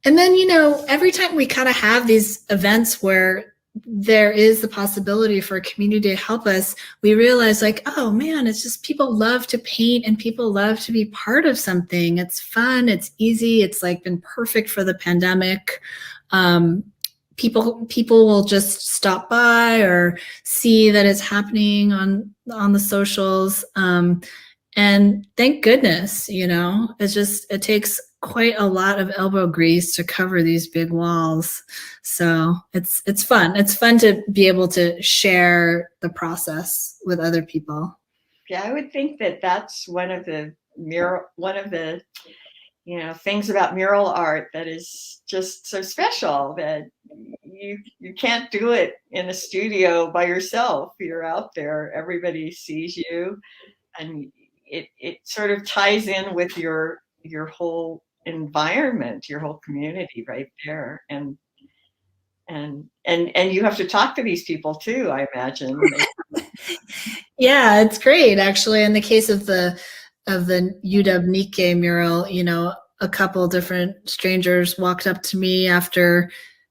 then, you know, every time we kind of have these events where there is the possibility for a community to help us, we realize like, oh man, it's just people love to paint and people love to be part of something. It's fun, it's easy, it's like been perfect for the pandemic. People will just stop by or see that it's happening on the socials. And thank goodness, you know, it takes quite a lot of elbow grease to cover these big walls. So it's fun. It's fun to be able to share the process with other people. Yeah, I would think that that's one of the you know, things about mural art that is just so special, that you can't do it in a studio by yourself. You're out there, everybody sees you, and it sort of ties in with your whole environment, your whole community right there. And you have to talk to these people too, I imagine. Yeah, it's great actually. In the case of the UW Nikkei mural, you know, a couple different strangers walked up to me after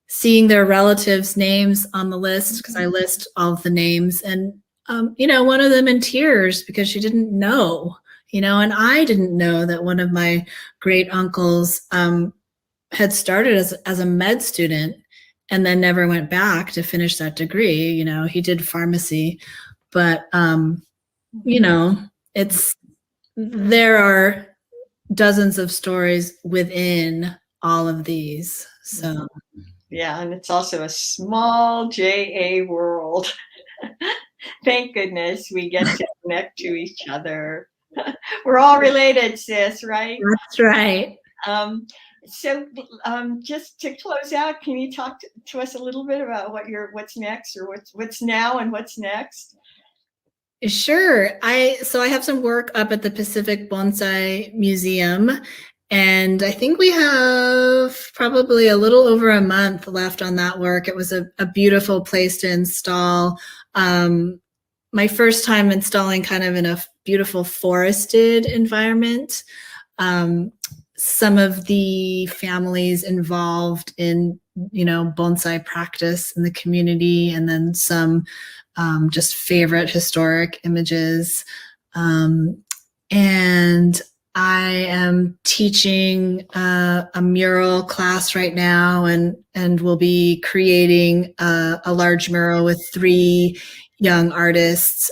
seeing their relatives' names on the list, because I list all of the names, and you know, one of them in tears because she didn't know, you know, and I didn't know that one of my great uncles had started as a med student and then never went back to finish that degree. You know, he did pharmacy, but you know, there are dozens of stories within all of these. So yeah, and it's also a small JA world. Thank goodness we get to connect to each other. We're all related, sis, right? That's right. So just to close out, can you talk to us a little bit about what's next, or what's now and what's next? Sure. So I have some work up at the Pacific Bonsai Museum, and I think we have probably a little over a month left on that work. It was a beautiful place to install. My first time installing kind of in a beautiful forested environment. Some of the families involved in, you know, bonsai practice in the community, and then some just favorite historic images. And I am teaching a mural class right now, and will be creating a large mural with 3 young artists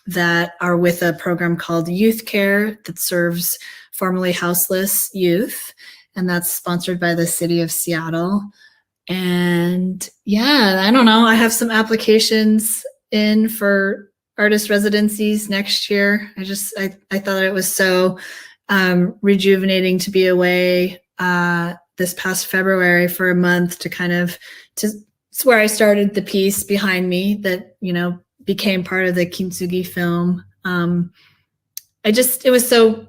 that are with a program called Youth Care that serves formerly houseless youth, and that's sponsored by the city of Seattle. And yeah, I don't know, I have some applications in for artist residencies next year. I thought it was so rejuvenating to be away this past February for a month it's where I started the piece behind me that, you know, became part of the Kintsugi film. It was so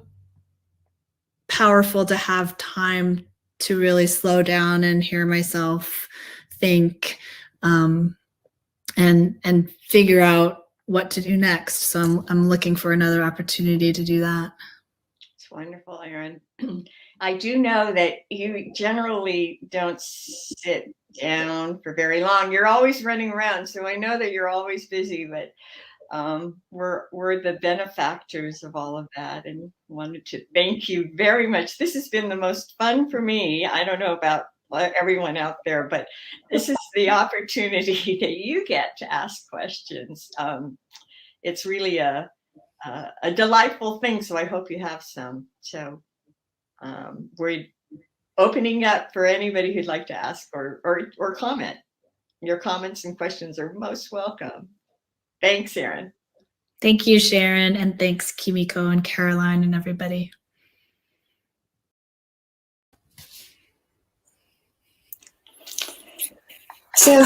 powerful to have time to really slow down and hear myself think, and figure out what to do next. So I'm looking for another opportunity to do that. It's wonderful, Erin. I do know that you generally don't sit down for very long. You're always running around, so I know that you're always busy, but we're the benefactors of all of that, and wanted to thank you very much. This has been the most fun for me. I don't know about everyone out there, but this is the opportunity that you get to ask questions. It's really a a delightful thing. So I hope you have some. So we're opening up for anybody who'd like to ask or comment. Your comments and questions are most welcome. Thanks, Erin. Thank you, Sharon, and thanks, Kimiko and Caroline and everybody. So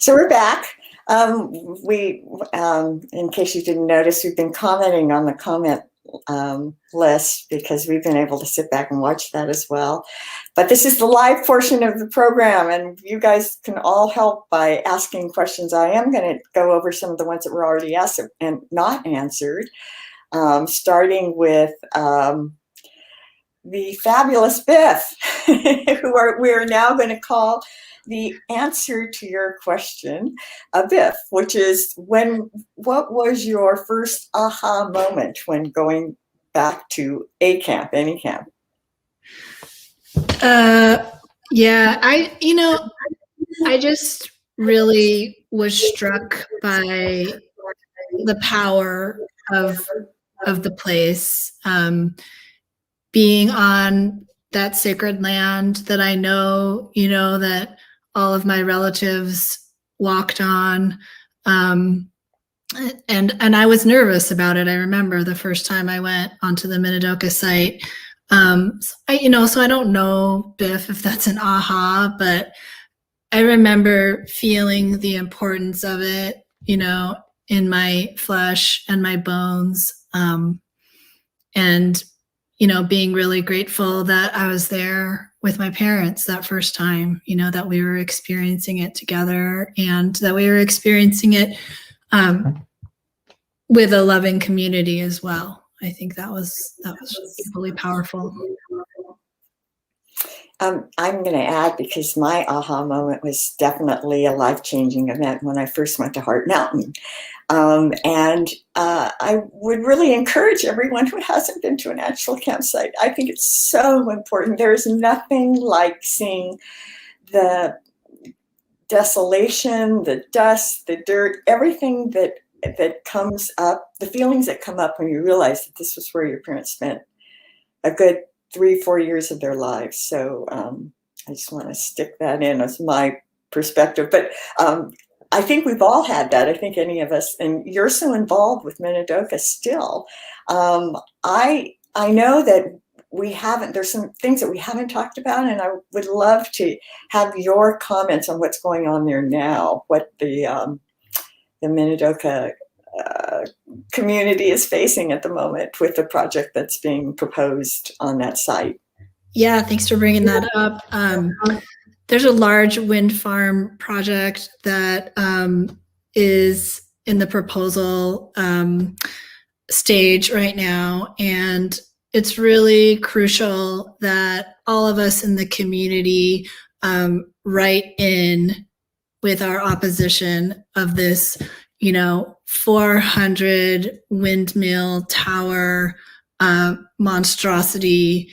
we're back. In case you didn't notice, we've been commenting on the comment list because we've been able to sit back and watch that as well. But this is the live portion of the program, and you guys can all help by asking questions. I am going to go over some of the ones that were already asked and not answered, starting with the fabulous Biff, who we are now going to call the answer to your question, Biff, which is what was your first aha moment when going back to a camp, any camp? Yeah, I just really was struck by the power of the place, being on that sacred land that I know, that all of my relatives walked on. And I was nervous about it. I remember the first time I went onto the Minidoka site. So I don't know, Biff, if that's an aha, but I remember feeling the importance of it, in my flesh and my bones. And being really grateful that I was there with my parents that first time, that we were experiencing it together and that we were experiencing it with a loving community as well. I think that was really powerful. I'm going to add, because my aha moment was definitely a life-changing event when I first went to Heart Mountain. I would really encourage everyone who hasn't been to an actual campsite. I think it's so important. There's nothing like seeing the desolation, the dust, the dirt, everything that comes up, the feelings that come up when you realize that this was where your parents spent a good 3-4 years of their lives. So I just want to stick that in as my perspective. But I think we've all had that. I think any of us, and you're so involved with Minidoka still. I know that there's some things that we haven't talked about, and I would love to have your comments on what's going on there now, what the Minidoka community is facing at the moment with the project that's being proposed on that site. Yeah, thanks for bringing that up. There's a large wind farm project that is in the proposal stage right now, and it's really crucial that all of us in the community write in with our opposition of this 400 windmill tower monstrosity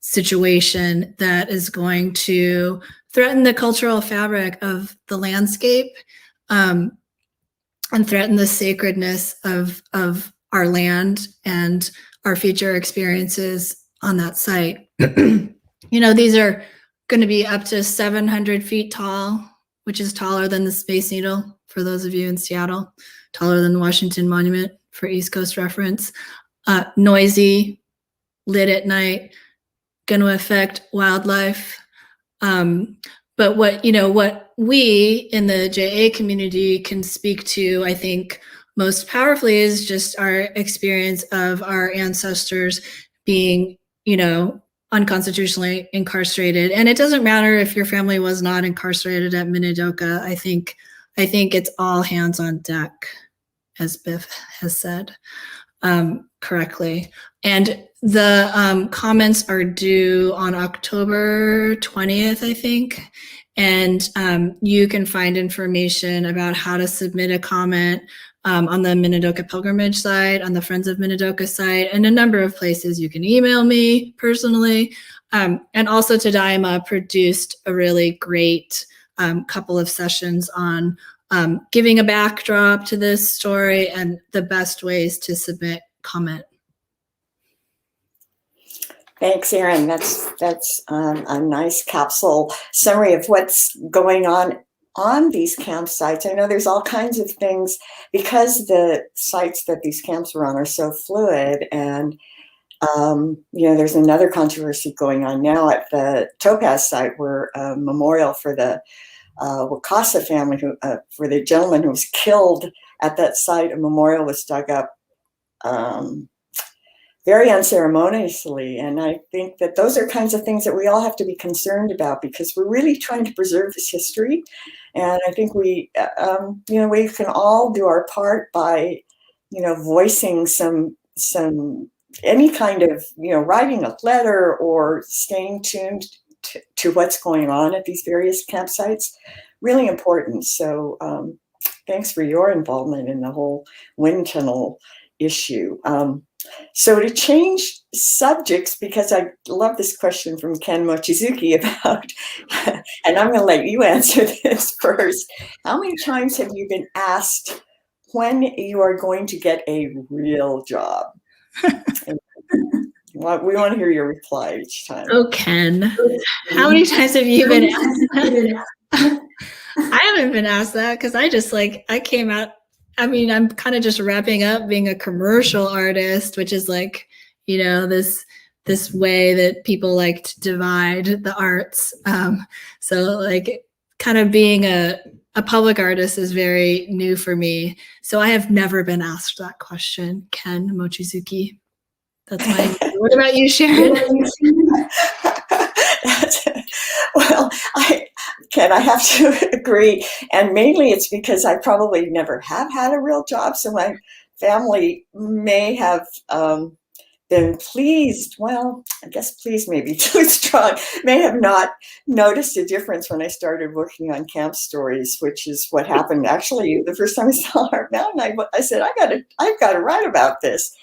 situation that is going to threaten the cultural fabric of the landscape and threaten the sacredness of our land and our future experiences on that site. These are going to be up to 700 feet tall, which is taller than the Space Needle, for those of you in Seattle, taller than the Washington Monument for East Coast reference. Noisy, lit at night, going to affect wildlife. But what we in the JA community can speak to, I think, most powerfully is just our experience of our ancestors being, unconstitutionally incarcerated. And it doesn't matter if your family was not incarcerated at Minidoka. I think it's all hands on deck, as Biff has said correctly. And the comments are due on October 20th, I think. And you can find information about how to submit a comment on the Minidoka Pilgrimage site, on the Friends of Minidoka site, and a number of places. You can email me personally. And also Tadaima produced a really great couple of sessions on giving a backdrop to this story and the best ways to submit comment. Thanks, Erin. That's a nice capsule summary of what's going on these campsites. I know there's all kinds of things because the sites that these camps are on are so fluid, and there's another controversy going on now at the Topaz site where a memorial for the Wakasa family, for the gentleman who was killed at that site, a memorial was dug up very unceremoniously. And I think that those are kinds of things that we all have to be concerned about, because we're really trying to preserve this history. And I think we can all do our part by, voicing some any kind of, writing a letter or staying tuned to what's going on at these various campsites. Really important. So thanks for your involvement in the whole wind tunnel issue. So to change subjects, because I love this question from Ken Mochizuki about, and I'm going to let you answer this first. How many times have you been asked when you are going to get a real job? We want to hear your reply each time. Oh, Ken, how many times have you been asked? I haven't been asked that because I came out. I mean, I'm kind of just wrapping up being a commercial artist, which is like, this way that people like to divide the arts. So like kind of being a public artist is very new for me. So I have never been asked that question, Ken Mochizuki. That's my. What about you, Sharon? Well, Ken, I have to agree. And mainly it's because I probably never have had a real job. So my family may have been pleased. Well, I guess pleased may be too strong. May have not noticed a difference when I started working on camp stories, which is what happened. Actually, the first time I saw Art Mountain, I said, I've got to write about this.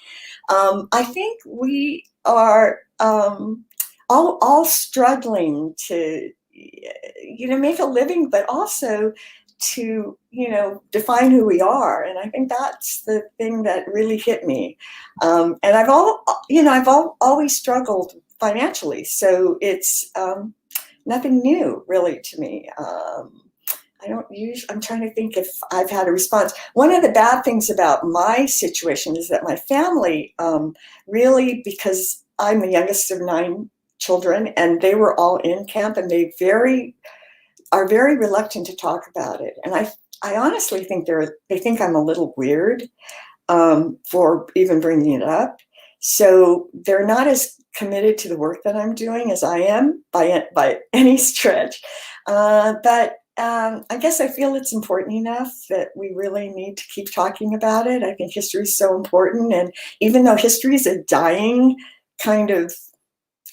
I think we are all struggling to, make a living, but also to, define who we are. And I think that's the thing that really hit me. And I've always struggled financially. So it's nothing new really to me. I'm trying to think if I've had a response. One of the bad things about my situation is that my family really, because I'm the youngest of 9 children and they were all in camp, and they are very reluctant to talk about it. And I honestly think they think I'm a little weird for even bringing it up. So they're not as committed to the work that I'm doing as I am by any stretch. But I guess I feel it's important enough that we really need to keep talking about it. I think history is so important. And even though history is a dying kind of,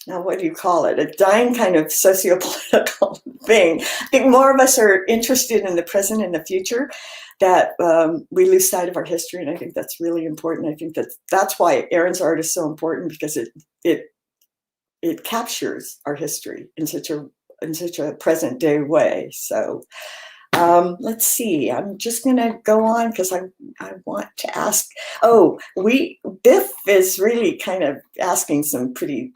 now what do you call it? A dying kind of socio-political thing. I think more of us are interested in the present and the future, that we lose sight of our history. And I think that's really important. I think that's why Erin's art is so important, because it captures our history in such a present day way. So let's see, I'm just going to go on because I want to ask, Biff is really kind of asking some pretty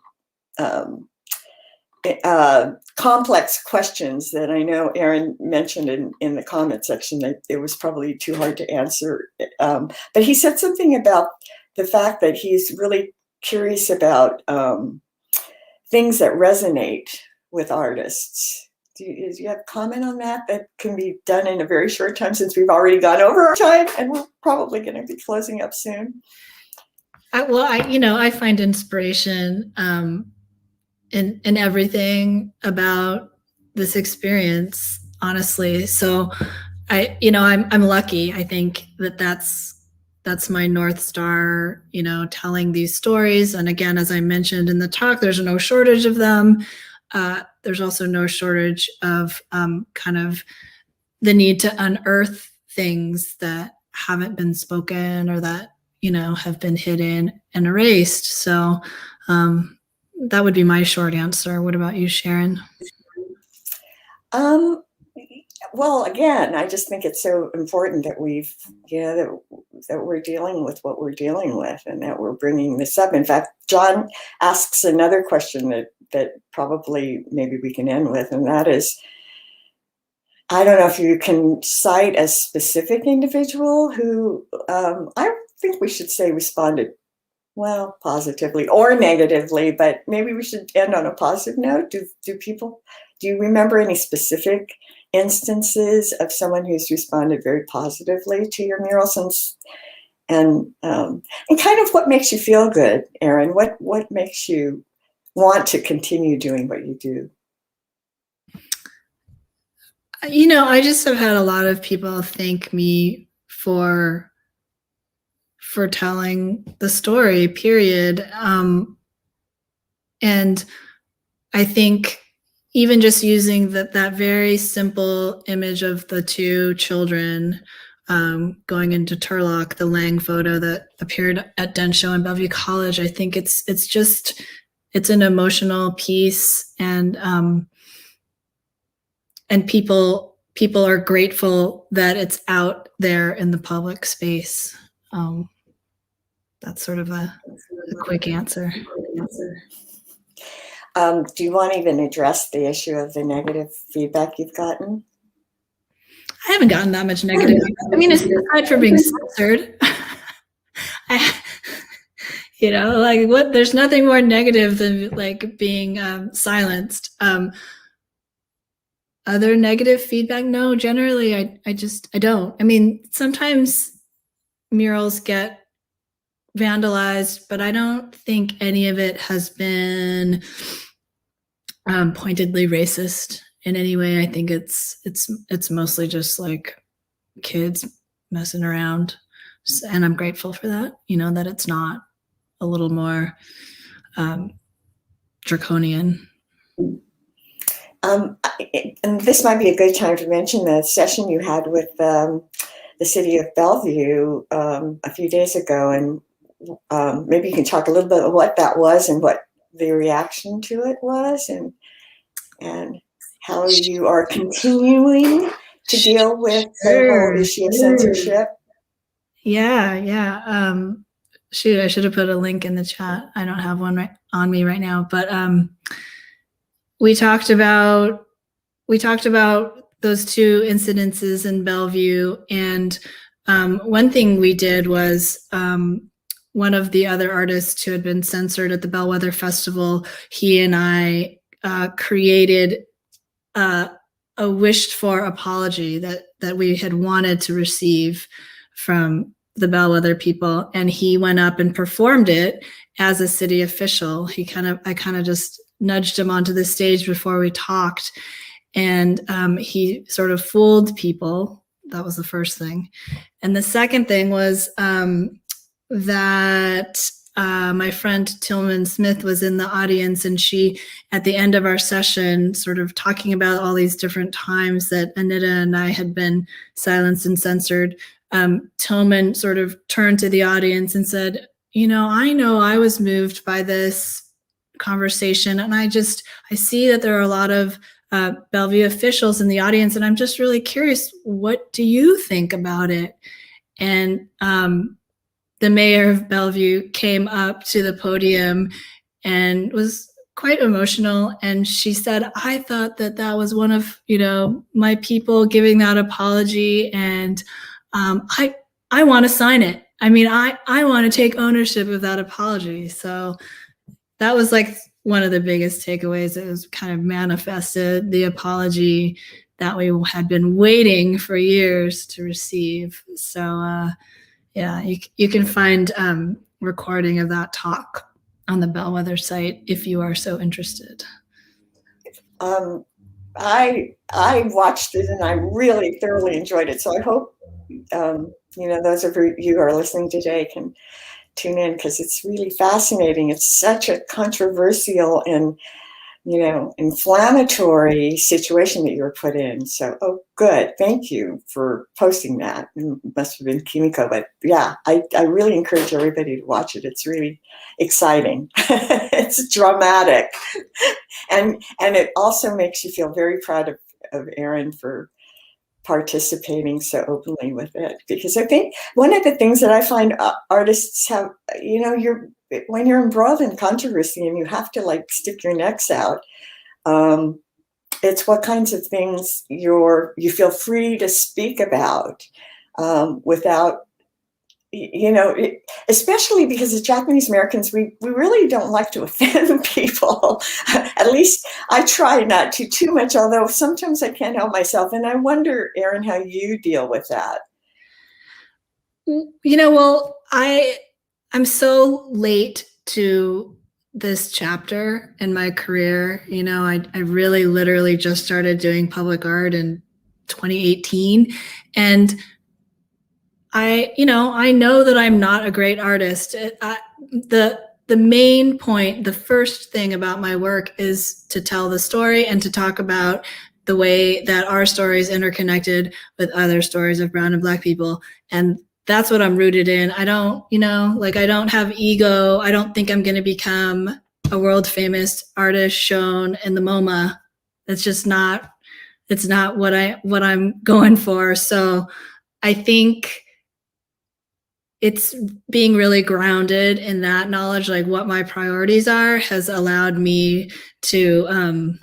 complex questions that I know Erin mentioned in the comment section that it was probably too hard to answer. But he said something about the fact that he's really curious about things that resonate with artists. Do you have a comment on that can be done in a very short time, since we've already gone over our time and we're probably going to be closing up soon? I find inspiration in everything about this experience, honestly. So I'm lucky. I think that's my North Star, telling these stories. And again, as I mentioned in the talk, there's no shortage of them. There's also no shortage of kind of the need to unearth things that haven't been spoken or that, have been hidden and erased. So that would be my short answer. What about you, Sharon? well, again, I just think it's so important that we've, that we're dealing with what we're dealing with, and that we're bringing this up. In fact, John asks another question that probably maybe we can end with, and that is, I don't know if you can cite a specific individual who, I think we should say responded, well, positively or negatively, but maybe we should end on a positive note. Do you remember any specific instances of someone who's responded very positively to your murals, and kind of what makes you feel good, Erin? What makes you want to continue doing what you do? I just have had a lot of people thank me for telling the story, period. And I think even just using that very simple image of the two children going into Turlock, the Lang photo that appeared at Densho and Bellevue College, I think it's an emotional piece, and people are grateful that it's out there in the public space. That's sort of a quick answer. Do you want to even address the issue of the negative feedback you've gotten? I haven't gotten that much negative. I mean, aside from being censored, there's nothing more negative than like being silenced. Other negative feedback? No, generally I don't. I mean, sometimes murals get vandalized, but I don't think any of it has been pointedly racist in any way. I think it's mostly just like kids messing around, and I'm grateful for that. That it's not a little more draconian. And this might be a good time to mention the session you had with the city of Bellevue a few days ago, and maybe you can talk a little bit about what that was and what the reaction to it was, and how you are continuing to deal with the whole issue of censorship. Yeah. Shoot, I should have put a link in the chat. I don't have one right on me right now, but we talked about those two incidences in Bellevue, and one thing we did was one of the other artists who had been censored at the Bellwether Festival, he and I created a wished for apology that we had wanted to receive from the Bellwether people, and he went up and performed it as a city official. I kind of just nudged him onto the stage before we talked, and he sort of fooled people. That was the first thing. And the second thing was that my friend Tillman Smith was in the audience, and she, at the end of our session, sort of talking about all these different times that Anita and I had been silenced and censored, Tillman sort of turned to the audience and said, I know I was moved by this conversation, and I see that there are a lot of Bellevue officials in the audience, and I'm just really curious, what do you think about it? And the mayor of Bellevue came up to the podium and was quite emotional, and she said, I thought that was one of my people giving that apology, and I want to sign it. I mean, I want to take ownership of that apology. So that was like one of the biggest takeaways. It was kind of manifested the apology that we had been waiting for years to receive. So yeah, you can find recording of that talk on the Bellwether site if you are so interested. I watched it and I really thoroughly enjoyed it. So I hope those of you who are listening today can tune in, because it's really fascinating. It's such a controversial and inflammatory situation that you were put in. So, good. Thank you for posting that. It must have been Kimiko, but yeah, I really encourage everybody to watch it. It's really exciting. It's dramatic. And it also makes you feel very proud of Erin for participating so openly with it, because I think one of the things that I find artists have, when you're embroiled in controversy and you have to like stick your necks out, it's what kinds of things you feel free to speak about without, especially because as Japanese Americans, we really don't like to offend people. At least I try not to too much, although sometimes I can't help myself. And I wonder, Erin, how you deal with that. Well, I'm so late to this chapter in my career. I really literally just started doing public art in 2018. And I know that I'm not a great artist. The main point, the first thing about my work is to tell the story and to talk about the way that our story is interconnected with other stories of brown and black people. And that's what I'm rooted in. I don't, I don't have ego. I don't think I'm going to become a world famous artist shown in the MoMA. It's just not, it's not what I'm going for. So I think it's being really grounded in that knowledge, like what my priorities are, has allowed me to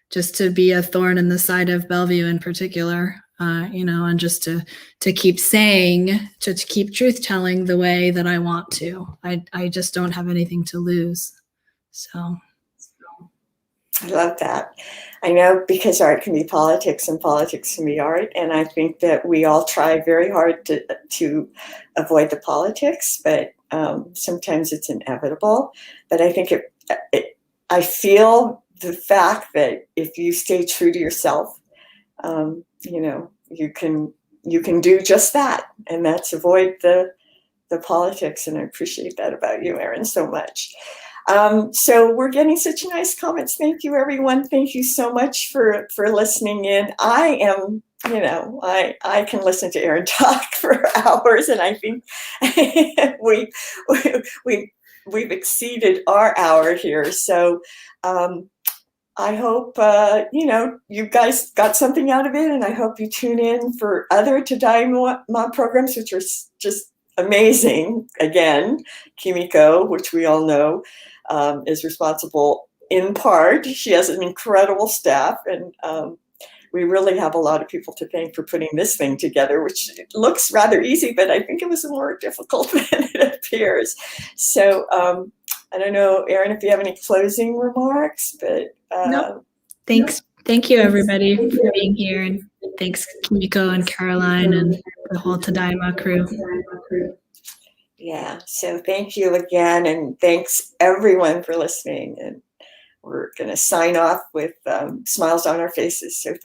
just to be a thorn in the side of Bellevue in particular, and just to keep saying, to keep truth telling the way that I want to. I just don't have anything to lose. So. I love that. I know, because art can be politics and politics can be art. And I think that we all try very hard to avoid the politics, but sometimes it's inevitable. But I think I feel the fact that if you stay true to yourself, you can do just that. And that's avoid the politics. And I appreciate that about you, Erin, so much. So we're getting such nice comments. Thank you, everyone. Thank you so much for listening in. I am, I can listen to Erin talk for hours, and I think we've exceeded our hour here. So I hope, you guys got something out of it, and I hope you tune in for other Tadaima programs, which are just amazing. Again, Kimiko, which we all know, is responsible in part. She has an incredible staff, and we really have a lot of people to thank for putting this thing together, which looks rather easy, but I think it was more difficult than it appears. So I don't know, Erin, if you have any closing remarks, but no. Thanks. Thank you, everybody, for being here, and thanks, Kimiko and Caroline and the whole Tadaima crew. Yeah, so thank you again, and thanks everyone for listening. And we're going to sign off with smiles on our faces. So thank